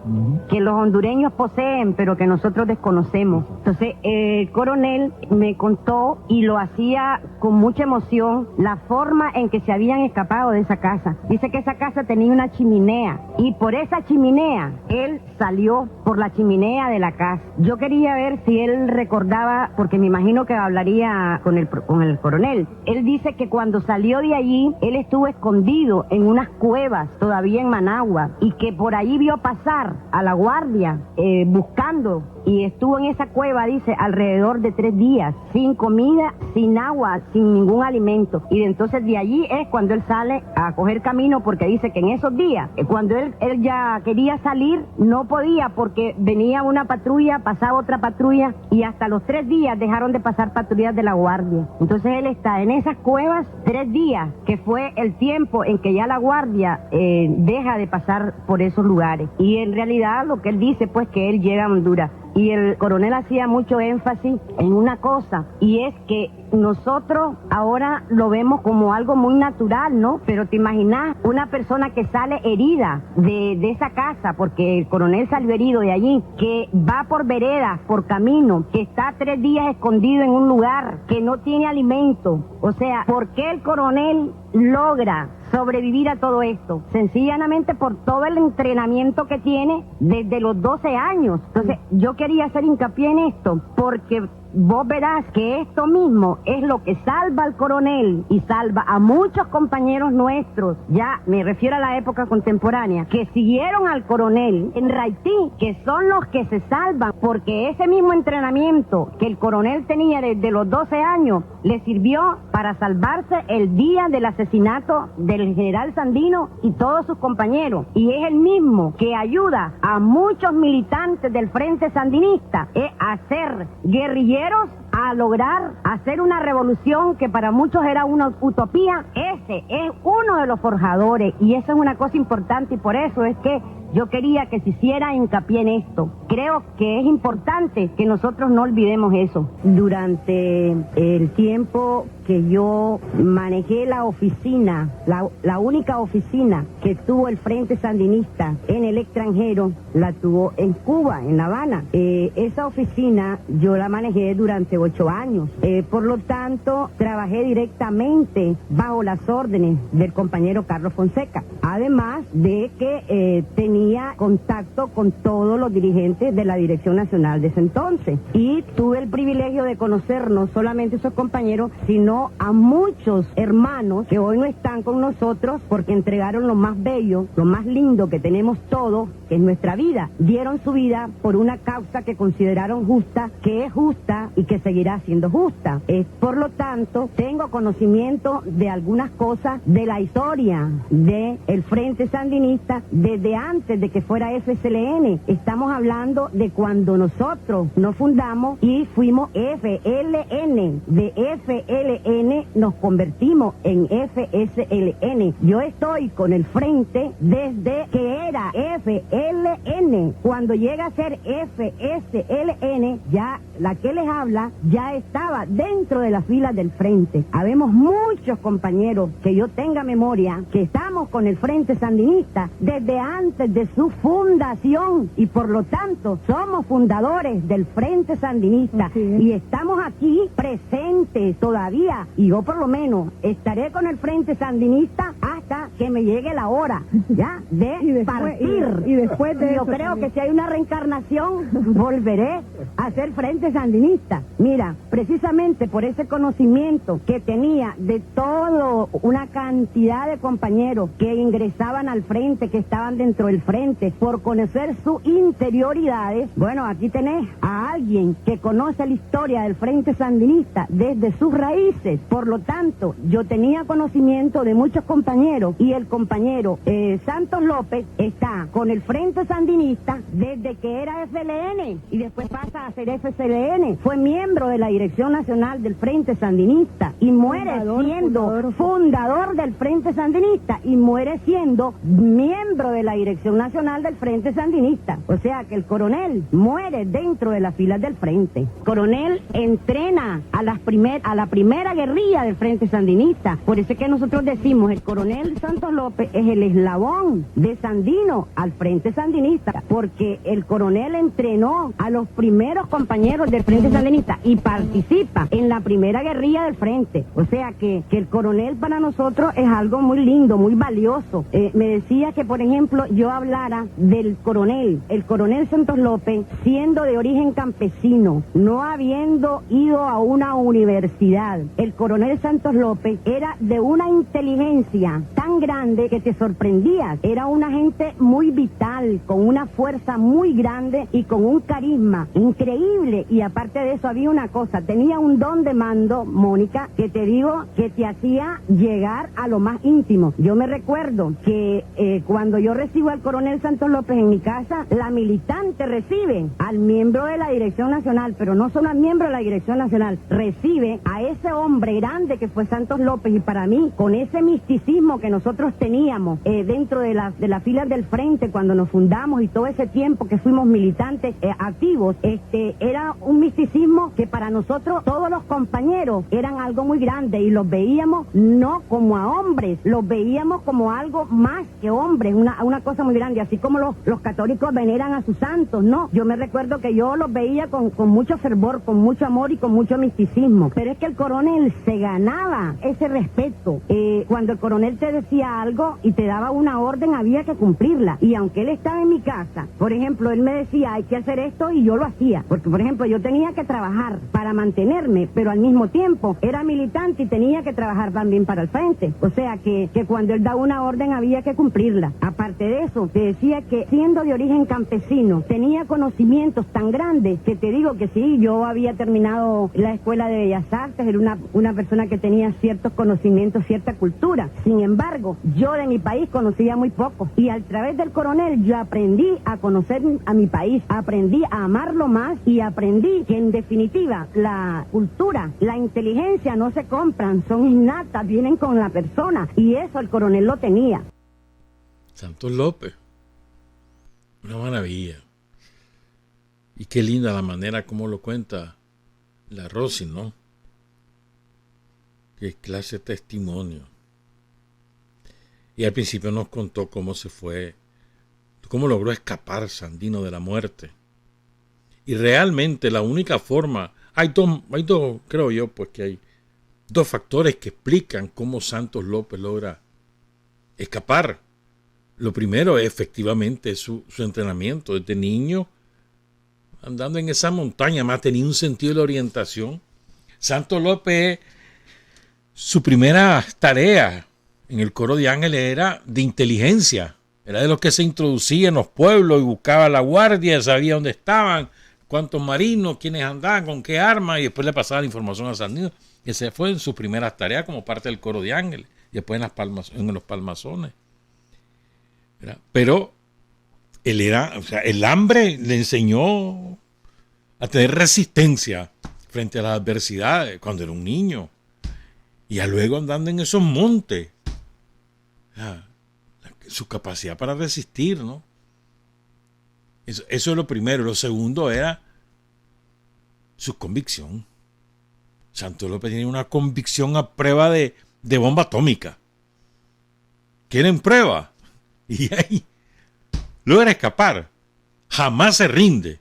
que los hondureños poseen pero que nosotros desconocemos. Entonces el coronel me contó y lo hacía con mucha emoción la forma en que se habían escapado de esa casa. Dice que esa casa tenía una chimenea y por esa chimenea él salió por la chimenea de la casa. Yo quería ver si él recordaba, porque me imagino que hablaría con el coronel. Él dice que cuando salió de allí, él estuvo escondido en unas cuevas, todavía en Managua, y que por ahí vio pasar a la guardia buscando, y estuvo en esa cueva, dice, alrededor de 3 días, sin comida, sin agua, sin ningún alimento. Y entonces de allí es cuando él sale a coger camino, porque dice que en esos días, cuando él ya quería salir, no podía porque venía una patrulla, pasaba otra patrulla, y hasta los 3 días dejaron de pasar patrullas de la guardia. Entonces él está en esas cuevas 3 días, que fue el tiempo en que ya la guardia deja de pasar por esos lugares. Y en realidad lo que él dice, pues, que él llega a Honduras. Y el coronel hacía mucho énfasis en una cosa, y es que nosotros ahora lo vemos como algo muy natural, ¿no? Pero te imaginas una persona que sale herida de esa casa, porque el coronel salió herido de allí, que va por veredas, por camino, que está 3 días escondido en un lugar, que no tiene alimento. O sea, ¿por qué el coronel logra sobrevivir a todo esto? Sencillamente por todo el entrenamiento que tiene desde los 12 años. Entonces, yo quería hacer hincapié en esto, porque vos verás que esto mismo es lo que salva al coronel y salva a muchos compañeros nuestros, ya me refiero a la época contemporánea, que siguieron al coronel en Haití, que son los que se salvan, porque ese mismo entrenamiento que el coronel tenía desde los 12 años le sirvió para salvarse el día del asesinato del general Sandino y todos sus compañeros, y es el mismo que ayuda a muchos militantes del Frente Sandinista a ser guerrilleros, a lograr hacer una revolución que para muchos era una utopía. Ese es uno de los forjadores, y eso es una cosa importante, y por eso es que yo quería que se hiciera hincapié en esto. Creo que es importante que nosotros no olvidemos eso. Durante el tiempo que yo manejé la oficina, la única oficina que tuvo el Frente Sandinista en el extranjero, la tuvo en Cuba, en La Habana. Esa oficina yo la manejé durante 8 años. Por lo tanto, trabajé directamente bajo las órdenes del compañero Carlos Fonseca. Además de que tenía contacto con todos los dirigentes de la Dirección Nacional de ese entonces. Y tuve el privilegio de conocer no solamente a esos compañeros, sino a muchos hermanos que hoy no están con nosotros porque entregaron lo más bello, lo más lindo que tenemos todos, que es nuestra vida. Dieron su vida por una causa que consideraron justa, que es justa y que seguirá siendo justa. Por lo tanto, tengo conocimiento de algunas cosas de la historia del Frente Sandinista desde antes antes de que fuera FSLN. Estamos hablando de cuando nosotros nos fundamos y fuimos FLN. De FLN nos convertimos en FSLN. Yo estoy con el frente desde que era FLN. Cuando llega a ser FSLN, ya la que les habla ya estaba dentro de las filas del frente. Habemos muchos compañeros que yo tenga memoria que estamos con el Frente Sandinista desde antes de su fundación y por lo tanto somos fundadores del Frente Sandinista y estamos aquí presentes todavía, y yo por lo menos estaré con el Frente Sandinista hasta que me llegue la hora ya de partir. Y después de yo eso, creo que si hay una reencarnación volveré a ser Frente Sandinista. Mira, precisamente por ese conocimiento que tenía de todo una cantidad de compañeros que ingresaban al frente, que estaban dentro del frente, por conocer sus interioridades. Bueno, aquí tenés a alguien que conoce la historia del Frente Sandinista desde sus raíces. Por lo tanto, yo tenía conocimiento de muchos compañeros y el compañero Santos López está con el Frente Sandinista desde que era FLN y después pasa a ser FCLN. Fue miembro de la Dirección Nacional del Frente Sandinista y muere siendo fundador del Frente Sandinista y muere siendo miembro de la Dirección Nacional del Frente Sandinista. O sea que el coronel muere dentro de las filas del Frente. Coronel entrena a la primera guerrilla del Frente Sandinista. Por eso es que nosotros decimos el coronel Santos López es el eslabón de Sandino al Frente Sandinista, porque el coronel entrenó a los primeros compañeros del Frente Sandinista y participa en la primera guerrilla del Frente. O sea que el coronel para nosotros es algo muy lindo, muy valioso. Me decía que, por ejemplo, yo hablara del coronel, el coronel Santos López, siendo de origen campesino, no habiendo ido a una universidad. El coronel Santos López era de una inteligencia tan grande que te sorprendías. Era una gente muy vital, con una fuerza muy grande y con un carisma increíble. Y aparte de eso había una cosa, tenía un don de mando, Mónica, que te digo que te hacía llegar a lo más íntimo. Yo me recuerdo que cuando yo recibo al coronel Santos López en mi casa, la militante recibe al miembro de la Dirección Nacional, pero no solo al miembro de la Dirección Nacional, recibe a ese hombre grande que fue Santos López. Y para mí, con ese misticismo que nosotros teníamos dentro de las filas del Frente cuando nos fundamos y todo ese tiempo que fuimos militantes activos, era un misticismo que para nosotros todos los compañeros eran algo muy grande y los veíamos no como a hombres, los veíamos como algo más que hombres, una cosa muy grande, así como los católicos veneran a sus santos, ¿no? Yo me recuerdo que yo los veía con mucho fervor, con mucho amor y con mucho misticismo, pero es que el coronel se ganaba ese respeto. Cuando el coronel te decía algo y te daba una orden, había que cumplirla, y aunque él estaba en mi casa, por ejemplo, él me decía hay que hacer esto y yo lo hacía, porque por ejemplo yo tenía que trabajar para mantenerme, pero al mismo tiempo era militante y tenía que trabajar también para el frente. O sea que cuando él daba una orden había que cumplirla. Aparte de eso, te decía que siendo de origen campesino, tenía conocimientos tan grandes que te digo que sí, yo había terminado la Escuela de Bellas Artes, era una persona que tenía ciertos conocimientos, cierta cultura. Sin embargo, yo de mi país conocía muy poco, y a través del coronel yo aprendí a conocer a mi país, aprendí a amarlo más y aprendí que en definitiva la cultura, la inteligencia no se compran, son innatas, vienen con la persona, y eso el coronel lo tenía. Santos López, una maravilla. Y qué linda la manera como lo cuenta la Rosy, ¿no? Qué clase de testimonio. Y al principio nos contó cómo se fue, cómo logró escapar Sandino de la muerte. Y realmente la única forma, hay dos, creo yo, pues que hay dos factores que explican cómo Santos López logra escapar. Lo primero es efectivamente su entrenamiento desde niño, andando en esa montaña, más tenía un sentido de la orientación. Santos López, su primera tarea en el coro de ángeles era de inteligencia. Era de los que se introducía en los pueblos y buscaba la guardia, sabía dónde estaban, cuántos marinos, quiénes andaban, con qué armas, y después le pasaba la información a Sandino. Ese fue en sus primeras tareas como parte del coro de ángeles, y después en los palmazones. ¿Verdad? Pero el hambre le enseñó a tener resistencia frente a las adversidades cuando era un niño. Y ya luego andando en esos montes. Su capacidad para resistir, ¿no? Eso es lo primero. Lo segundo era su convicción. Santos López tenía una convicción a prueba de bomba atómica. ¿Quieren prueba? Y ahí logra escapar. Jamás se rinde.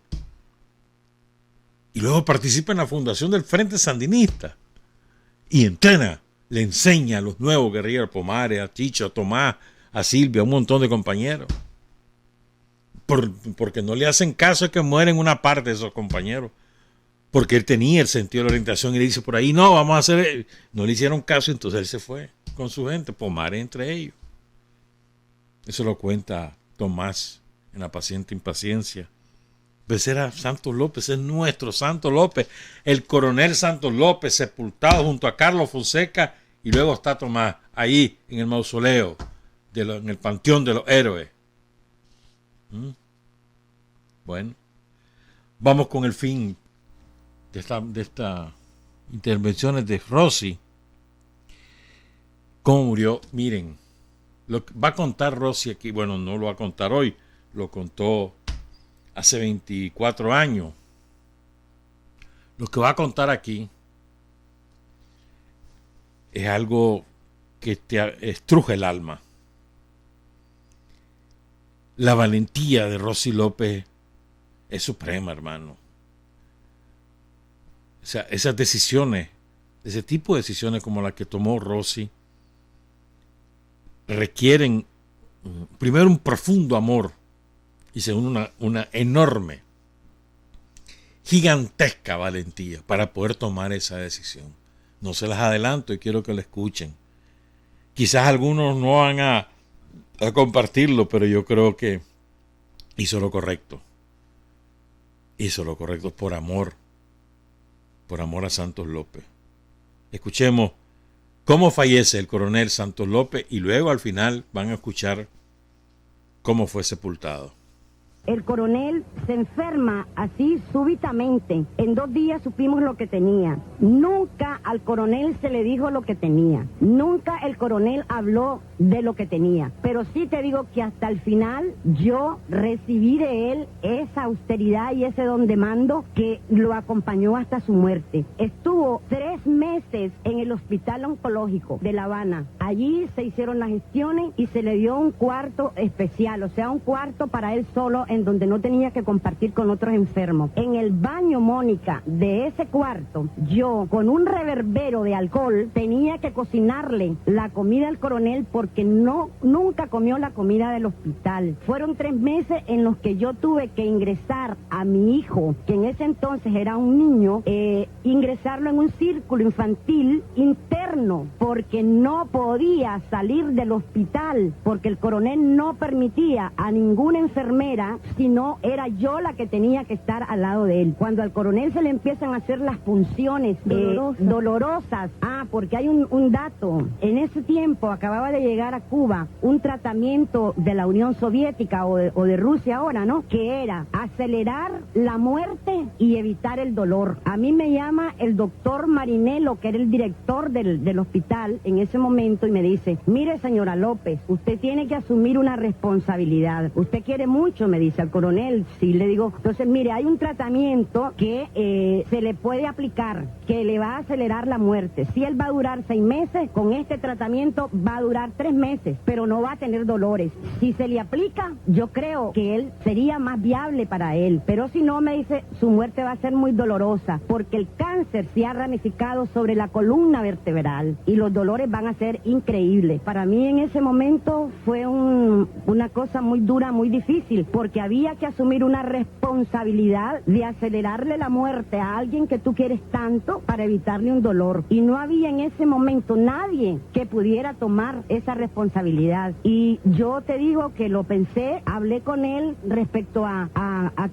Y luego participa en la fundación del Frente Sandinista. Y entrena, le enseña a los nuevos guerrilleros, a Pomares, a Chicho, a Tomás, a Silvia, a un montón de compañeros. Porque no le hacen caso de que mueren una parte de esos compañeros. Porque él tenía el sentido de la orientación y le dice por ahí, no, vamos a hacer... No le hicieron caso, entonces él se fue con su gente, Pomares entre ellos. Eso lo cuenta Tomás en La paciente impaciencia. Pues era Santos López, es nuestro Santos López, el coronel Santos López, sepultado junto a Carlos Fonseca, y luego está Tomás ahí en el mausoleo, en el panteón de los héroes. Bueno, vamos con el fin de esta intervenciones de Rosy. ¿Cómo murió? Miren, lo que va a contar Rosy aquí, bueno, no lo va a contar hoy, lo contó hace 24 años. Lo que va a contar aquí es algo que te estruje el alma. La valentía de Rosy López es suprema, hermano. O sea, esas decisiones, ese tipo de decisiones como la que tomó Rosy, requieren primero un profundo amor y segundo una enorme, gigantesca valentía para poder tomar esa decisión. No se las adelanto y quiero que la escuchen. Quizás algunos no van a compartirlo, pero yo creo que hizo lo correcto. Hizo lo correcto por amor a Santos López. Escuchemos cómo fallece el coronel Santos López y luego al final van a escuchar cómo fue sepultado. El coronel se enferma así súbitamente. En 2 días supimos lo que tenía. Nunca al coronel se le dijo lo que tenía. Nunca el coronel habló de lo que tenía. Pero sí te digo que hasta el final yo recibí de él esa austeridad y ese don de mando que lo acompañó hasta su muerte. Estuvo 3 meses en el hospital oncológico de La Habana. Allí se hicieron las gestiones y se le dio un cuarto especial, o sea, un cuarto para él solo en donde no tenía que compartir con otros enfermos. En el baño, Mónica, de ese cuarto, yo con un reverbero de alcohol tenía que cocinarle la comida al coronel porque nunca comió la comida del hospital. Fueron 3 meses en los que yo tuve que ingresar a mi hijo, que en ese entonces era un niño, ingresarlo en un círculo infantil interno porque no podía salir del hospital porque el coronel no permitía a ninguna enfermera, sino era yo la que tenía que estar al lado de él. Cuando al coronel se le empiezan a hacer las punciones dolorosas, porque hay un dato, en ese tiempo acababa de llegar a Cuba un tratamiento de la Unión Soviética o de Rusia ahora, ¿no? Que era acelerar la muerte y evitar el dolor. A mí me llama el doctor Marinello, que era el director del hospital en ese momento, y me dice, mire señora López, usted tiene que asumir una responsabilidad. Usted quiere mucho, me dice al coronel. Sí, le digo, entonces mire, hay un tratamiento que se le puede aplicar, que le va a acelerar la muerte. Si él va a durar 6 meses, con este tratamiento va a durar 3 meses, pero no va a tener dolores. Si se le aplica, yo creo que él sería más viable para él, pero si no, me dice, su muerte va a ser muy dolorosa, porque el cáncer se ha ramificado sobre la columna vertebral y los dolores van a ser increíbles. Para mí en ese momento fue una cosa muy dura, muy difícil, porque había que asumir una responsabilidad de acelerarle la muerte a alguien que tú quieres tanto para evitarle un dolor. Y no había en ese momento nadie que pudiera tomar esa responsabilidad. Y yo te digo que lo pensé, hablé con él respecto a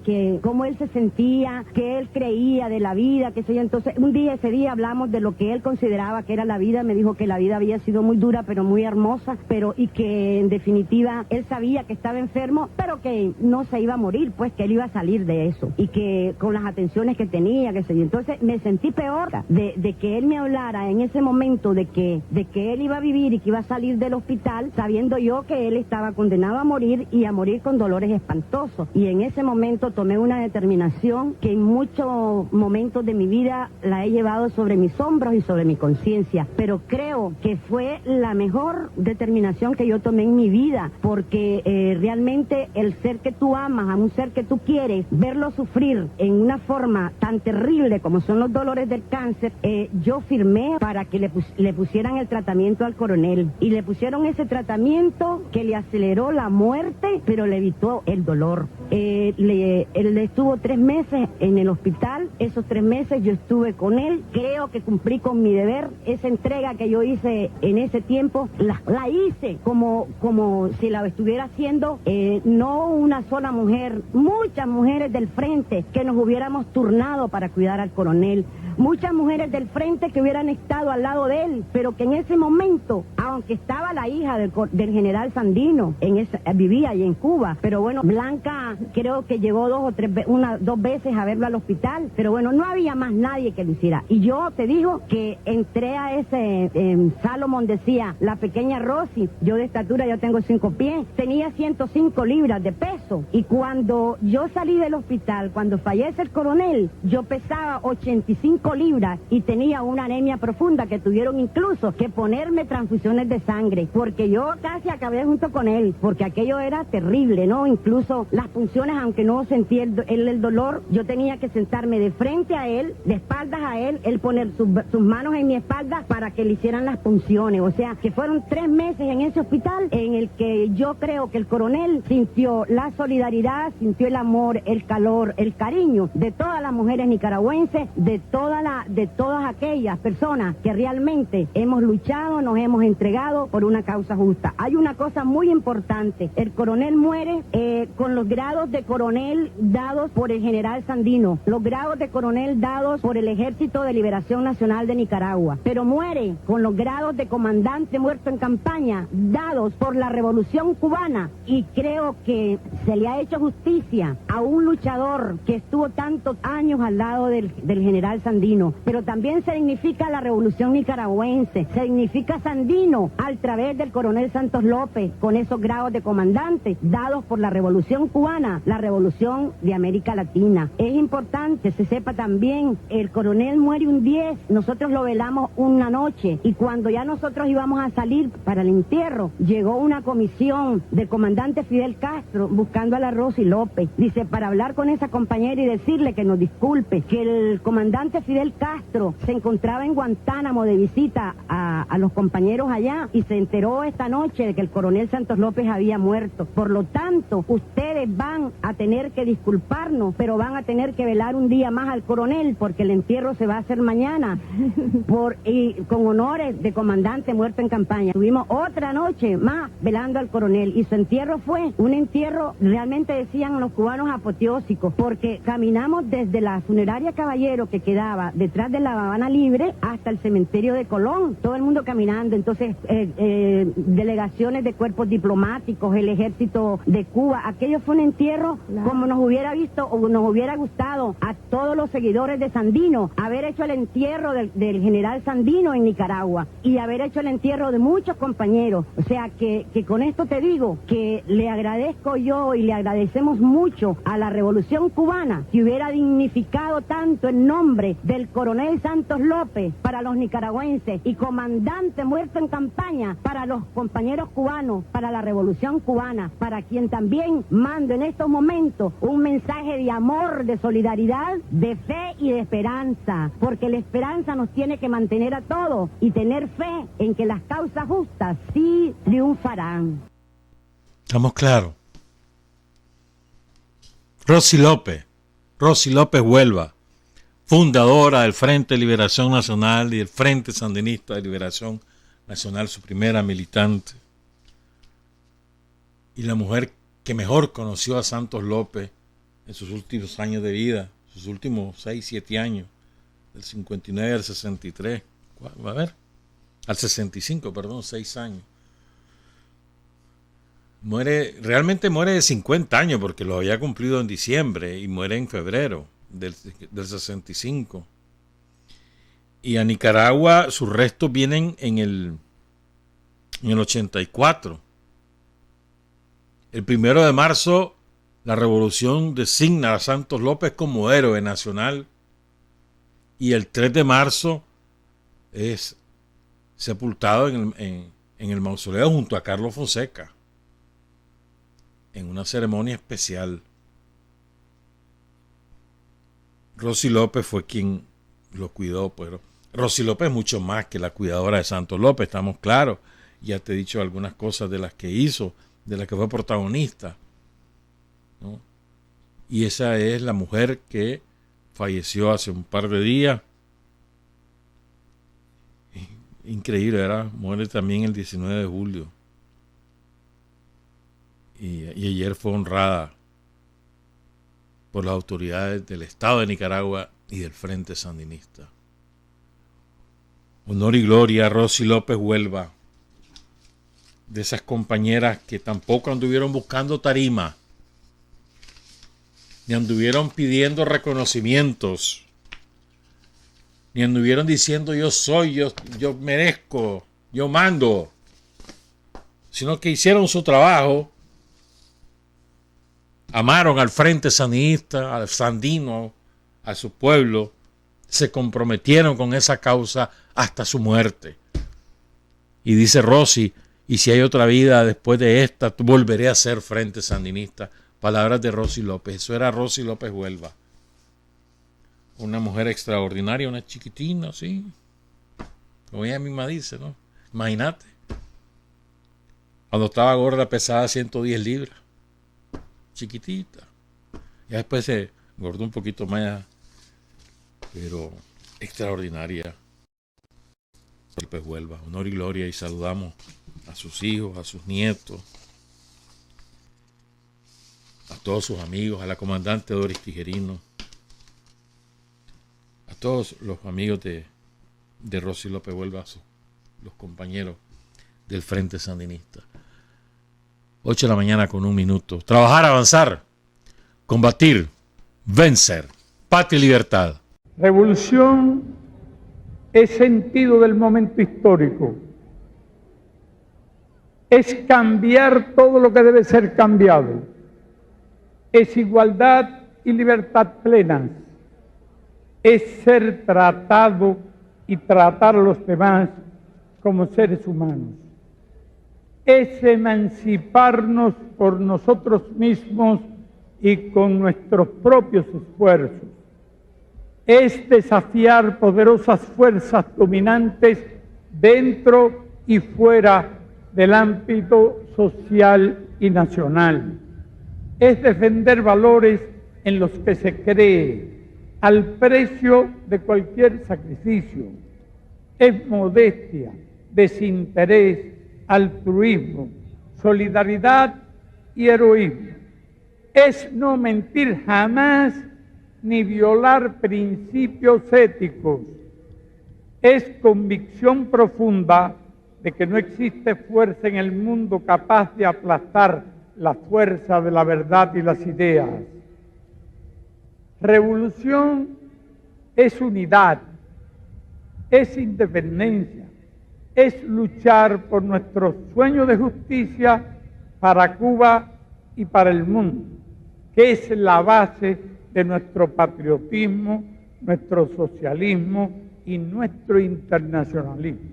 que cómo él se sentía, qué él creía de la vida, qué sé yo. Entonces, ese día hablamos de lo que él consideraba que era la vida. Me dijo que la vida había sido muy dura, pero muy hermosa, y que en definitiva él sabía que estaba enfermo, pero que no no se iba a morir, pues que él iba a salir de eso y que con las atenciones que tenía, que se dio. Entonces me sentí peor de que él me hablara en ese momento de que él iba a vivir y que iba a salir del hospital, sabiendo yo que él estaba condenado a morir y a morir con dolores espantosos. Y en ese momento tomé una determinación que en muchos momentos de mi vida la he llevado sobre mis hombros y sobre mi conciencia, pero creo que fue la mejor determinación que yo tomé en mi vida, porque realmente el ser que tú amas, a un ser que tú quieres, verlo sufrir en una forma tan terrible como son los dolores del cáncer, yo firmé para que le pusieran el tratamiento al coronel, y le pusieron ese tratamiento que le aceleró la muerte, pero le evitó el dolor. Él estuvo 3 meses en el hospital. Esos 3 meses yo estuve con él. Creo que cumplí con mi deber. Esa entrega que yo hice en ese tiempo, la hice como si la estuviera haciendo no una sola mujer, muchas mujeres del frente que nos hubiéramos turnado para cuidar al coronel. Muchas mujeres del frente que hubieran estado al lado de él, pero que en ese momento, aunque estaba la hija del general Sandino, vivía allí en Cuba, pero bueno, Blanca creo que llegó 2 veces a verlo al hospital, pero bueno, no había más nadie que lo hiciera. Y yo te digo que entré a ese, Salomón decía, la pequeña Rosy, yo de estatura, yo tengo 5 pies, tenía 105 libras de peso, y cuando yo salí del hospital, cuando fallece el coronel, yo pesaba 85 libras y tenía una anemia profunda que tuvieron incluso que ponerme transfusiones de sangre, porque yo casi acabé junto con él, porque aquello era terrible, ¿no? Incluso las punciones, aunque no sentía el dolor, yo tenía que sentarme de frente a él, de espaldas a él poner sus manos en mi espalda para que le hicieran las punciones. O sea, que fueron 3 meses en ese hospital en el que yo creo que el coronel sintió la solidaridad, sintió el amor, el calor, el cariño de todas las mujeres nicaragüenses, de todas aquellas personas que realmente hemos luchado, nos hemos entregado por una causa justa. Hay una cosa muy importante: el coronel muere con los grados de coronel dados por el general Sandino, los grados de coronel dados por el Ejército de Liberación Nacional de Nicaragua, pero muere con los grados de comandante muerto en campaña dados por la Revolución Cubana, y creo que se le ha hecho justicia a un luchador que estuvo tantos años al lado del general Sandino. Pero también se dignifica la Revolución Nicaragüense, se dignifica Sandino a través del coronel Santos López, con esos grados de comandante dados por la Revolución Cubana, la Revolución de América Latina. Es importante que se sepa también, el coronel muere un 10, nosotros lo velamos una noche, y cuando ya nosotros íbamos a salir para el entierro, llegó una comisión del comandante Fidel Castro buscando a la Rosy López, dice, para hablar con esa compañera y decirle que nos disculpe, que el comandante Fidel Castro se encontraba en Guantánamo de visita a los compañeros allá, y se enteró esta noche de que el coronel Santos López había muerto. Por lo tanto, ustedes van a tener que disculparnos, pero van a tener que velar un día más al coronel, porque el entierro se va a hacer mañana, y con honores de comandante muerto en campaña. Tuvimos otra noche más velando al coronel, y su entierro fue un entierro, realmente decían los cubanos, apoteósico, porque caminamos desde la funeraria Caballero, que quedaba detrás de la Habana Libre, hasta el cementerio de Colón, todo el mundo caminando. Entonces delegaciones de cuerpos diplomáticos, el ejército de Cuba, aquello fue un entierro como nos hubiera visto o nos hubiera gustado a todos los seguidores de Sandino haber hecho el entierro del general Sandino en Nicaragua, y haber hecho el entierro de muchos compañeros. O sea que con esto te digo que le agradezco yo y le agradecemos mucho a la Revolución Cubana que hubiera dignificado tanto el nombre del coronel Santos López para los nicaragüenses, y comandante muerto en campaña para los compañeros cubanos, para la Revolución Cubana, para quien también mando en estos momentos un mensaje de amor, de solidaridad, de fe y de esperanza, porque la esperanza nos tiene que mantener a todos, y tener fe en que las causas justas sí triunfarán. Estamos claros. Rosy López Huelva, fundadora del Frente de Liberación Nacional y del Frente Sandinista de Liberación Nacional, su primera militante, y la mujer que mejor conoció a Santos López en sus últimos años de vida, sus últimos 6, 7 años, del 59 al 63, al 65, perdón, 6 años. realmente muere de 50 años porque lo había cumplido en diciembre y muere en febrero del 65. Y a Nicaragua sus restos vienen en el 84. El 1 de marzo la revolución designa a Santos López como héroe nacional y el 3 de marzo es sepultado en el mausoleo junto a Carlos Fonseca en una ceremonia especial. Rosy López fue quien lo cuidó, pero Rosy López es mucho más que la cuidadora de Santos López, estamos claros. Ya te he dicho algunas cosas de las que hizo, de las que fue protagonista, ¿no? Y esa es la mujer que falleció hace un par de días. Increíble, ¿verdad? Muere también el 19 de julio. Y ayer fue honrada por las autoridades del Estado de Nicaragua y del Frente Sandinista. Honor y gloria a Rosy López Huelva, de esas compañeras que tampoco anduvieron buscando tarima, ni anduvieron pidiendo reconocimientos, ni anduvieron diciendo yo soy, yo merezco, yo mando, sino que hicieron su trabajo, amaron al Frente Sandinista, al sandino, a su pueblo, se comprometieron con esa causa hasta su muerte. Y dice Rosy, y si hay otra vida después de esta, volveré a ser Frente Sandinista. Palabras de Rosy López. Eso era Rosy López Huelva. Una mujer extraordinaria, una chiquitina, sí. Como ella misma dice, ¿no? Imagínate. Cuando estaba gorda pesaba 110 libras. Chiquitita. Ya después se engordó un poquito más, pero extraordinaria. López Huelva. Honor y gloria, y saludamos a sus hijos, a sus nietos, a todos sus amigos, a la comandante Doris Tijerino, a todos los amigos de Rosy López Huelva, los compañeros del Frente Sandinista. 8 de la mañana con 1 minuto. Trabajar, avanzar, combatir, vencer. Patria y libertad. Revolución es sentido del momento histórico. Es cambiar todo lo que debe ser cambiado. Es igualdad y libertad plenas. Es ser tratado y tratar a los demás como seres humanos. Es emanciparnos por nosotros mismos y con nuestros propios esfuerzos. Es desafiar poderosas fuerzas dominantes dentro y fuera del ámbito social y nacional. Es defender valores en los que se cree, al precio de cualquier sacrificio. Es modestia, desinterés, altruismo, solidaridad y heroísmo. Es no mentir jamás ni violar principios éticos. Es convicción profunda de que no existe fuerza en el mundo capaz de aplastar la fuerza de la verdad y las ideas. Revolución es unidad, es independencia, es luchar por nuestro sueño de justicia para Cuba y para el mundo, que es la base de nuestro patriotismo, nuestro socialismo y nuestro internacionalismo.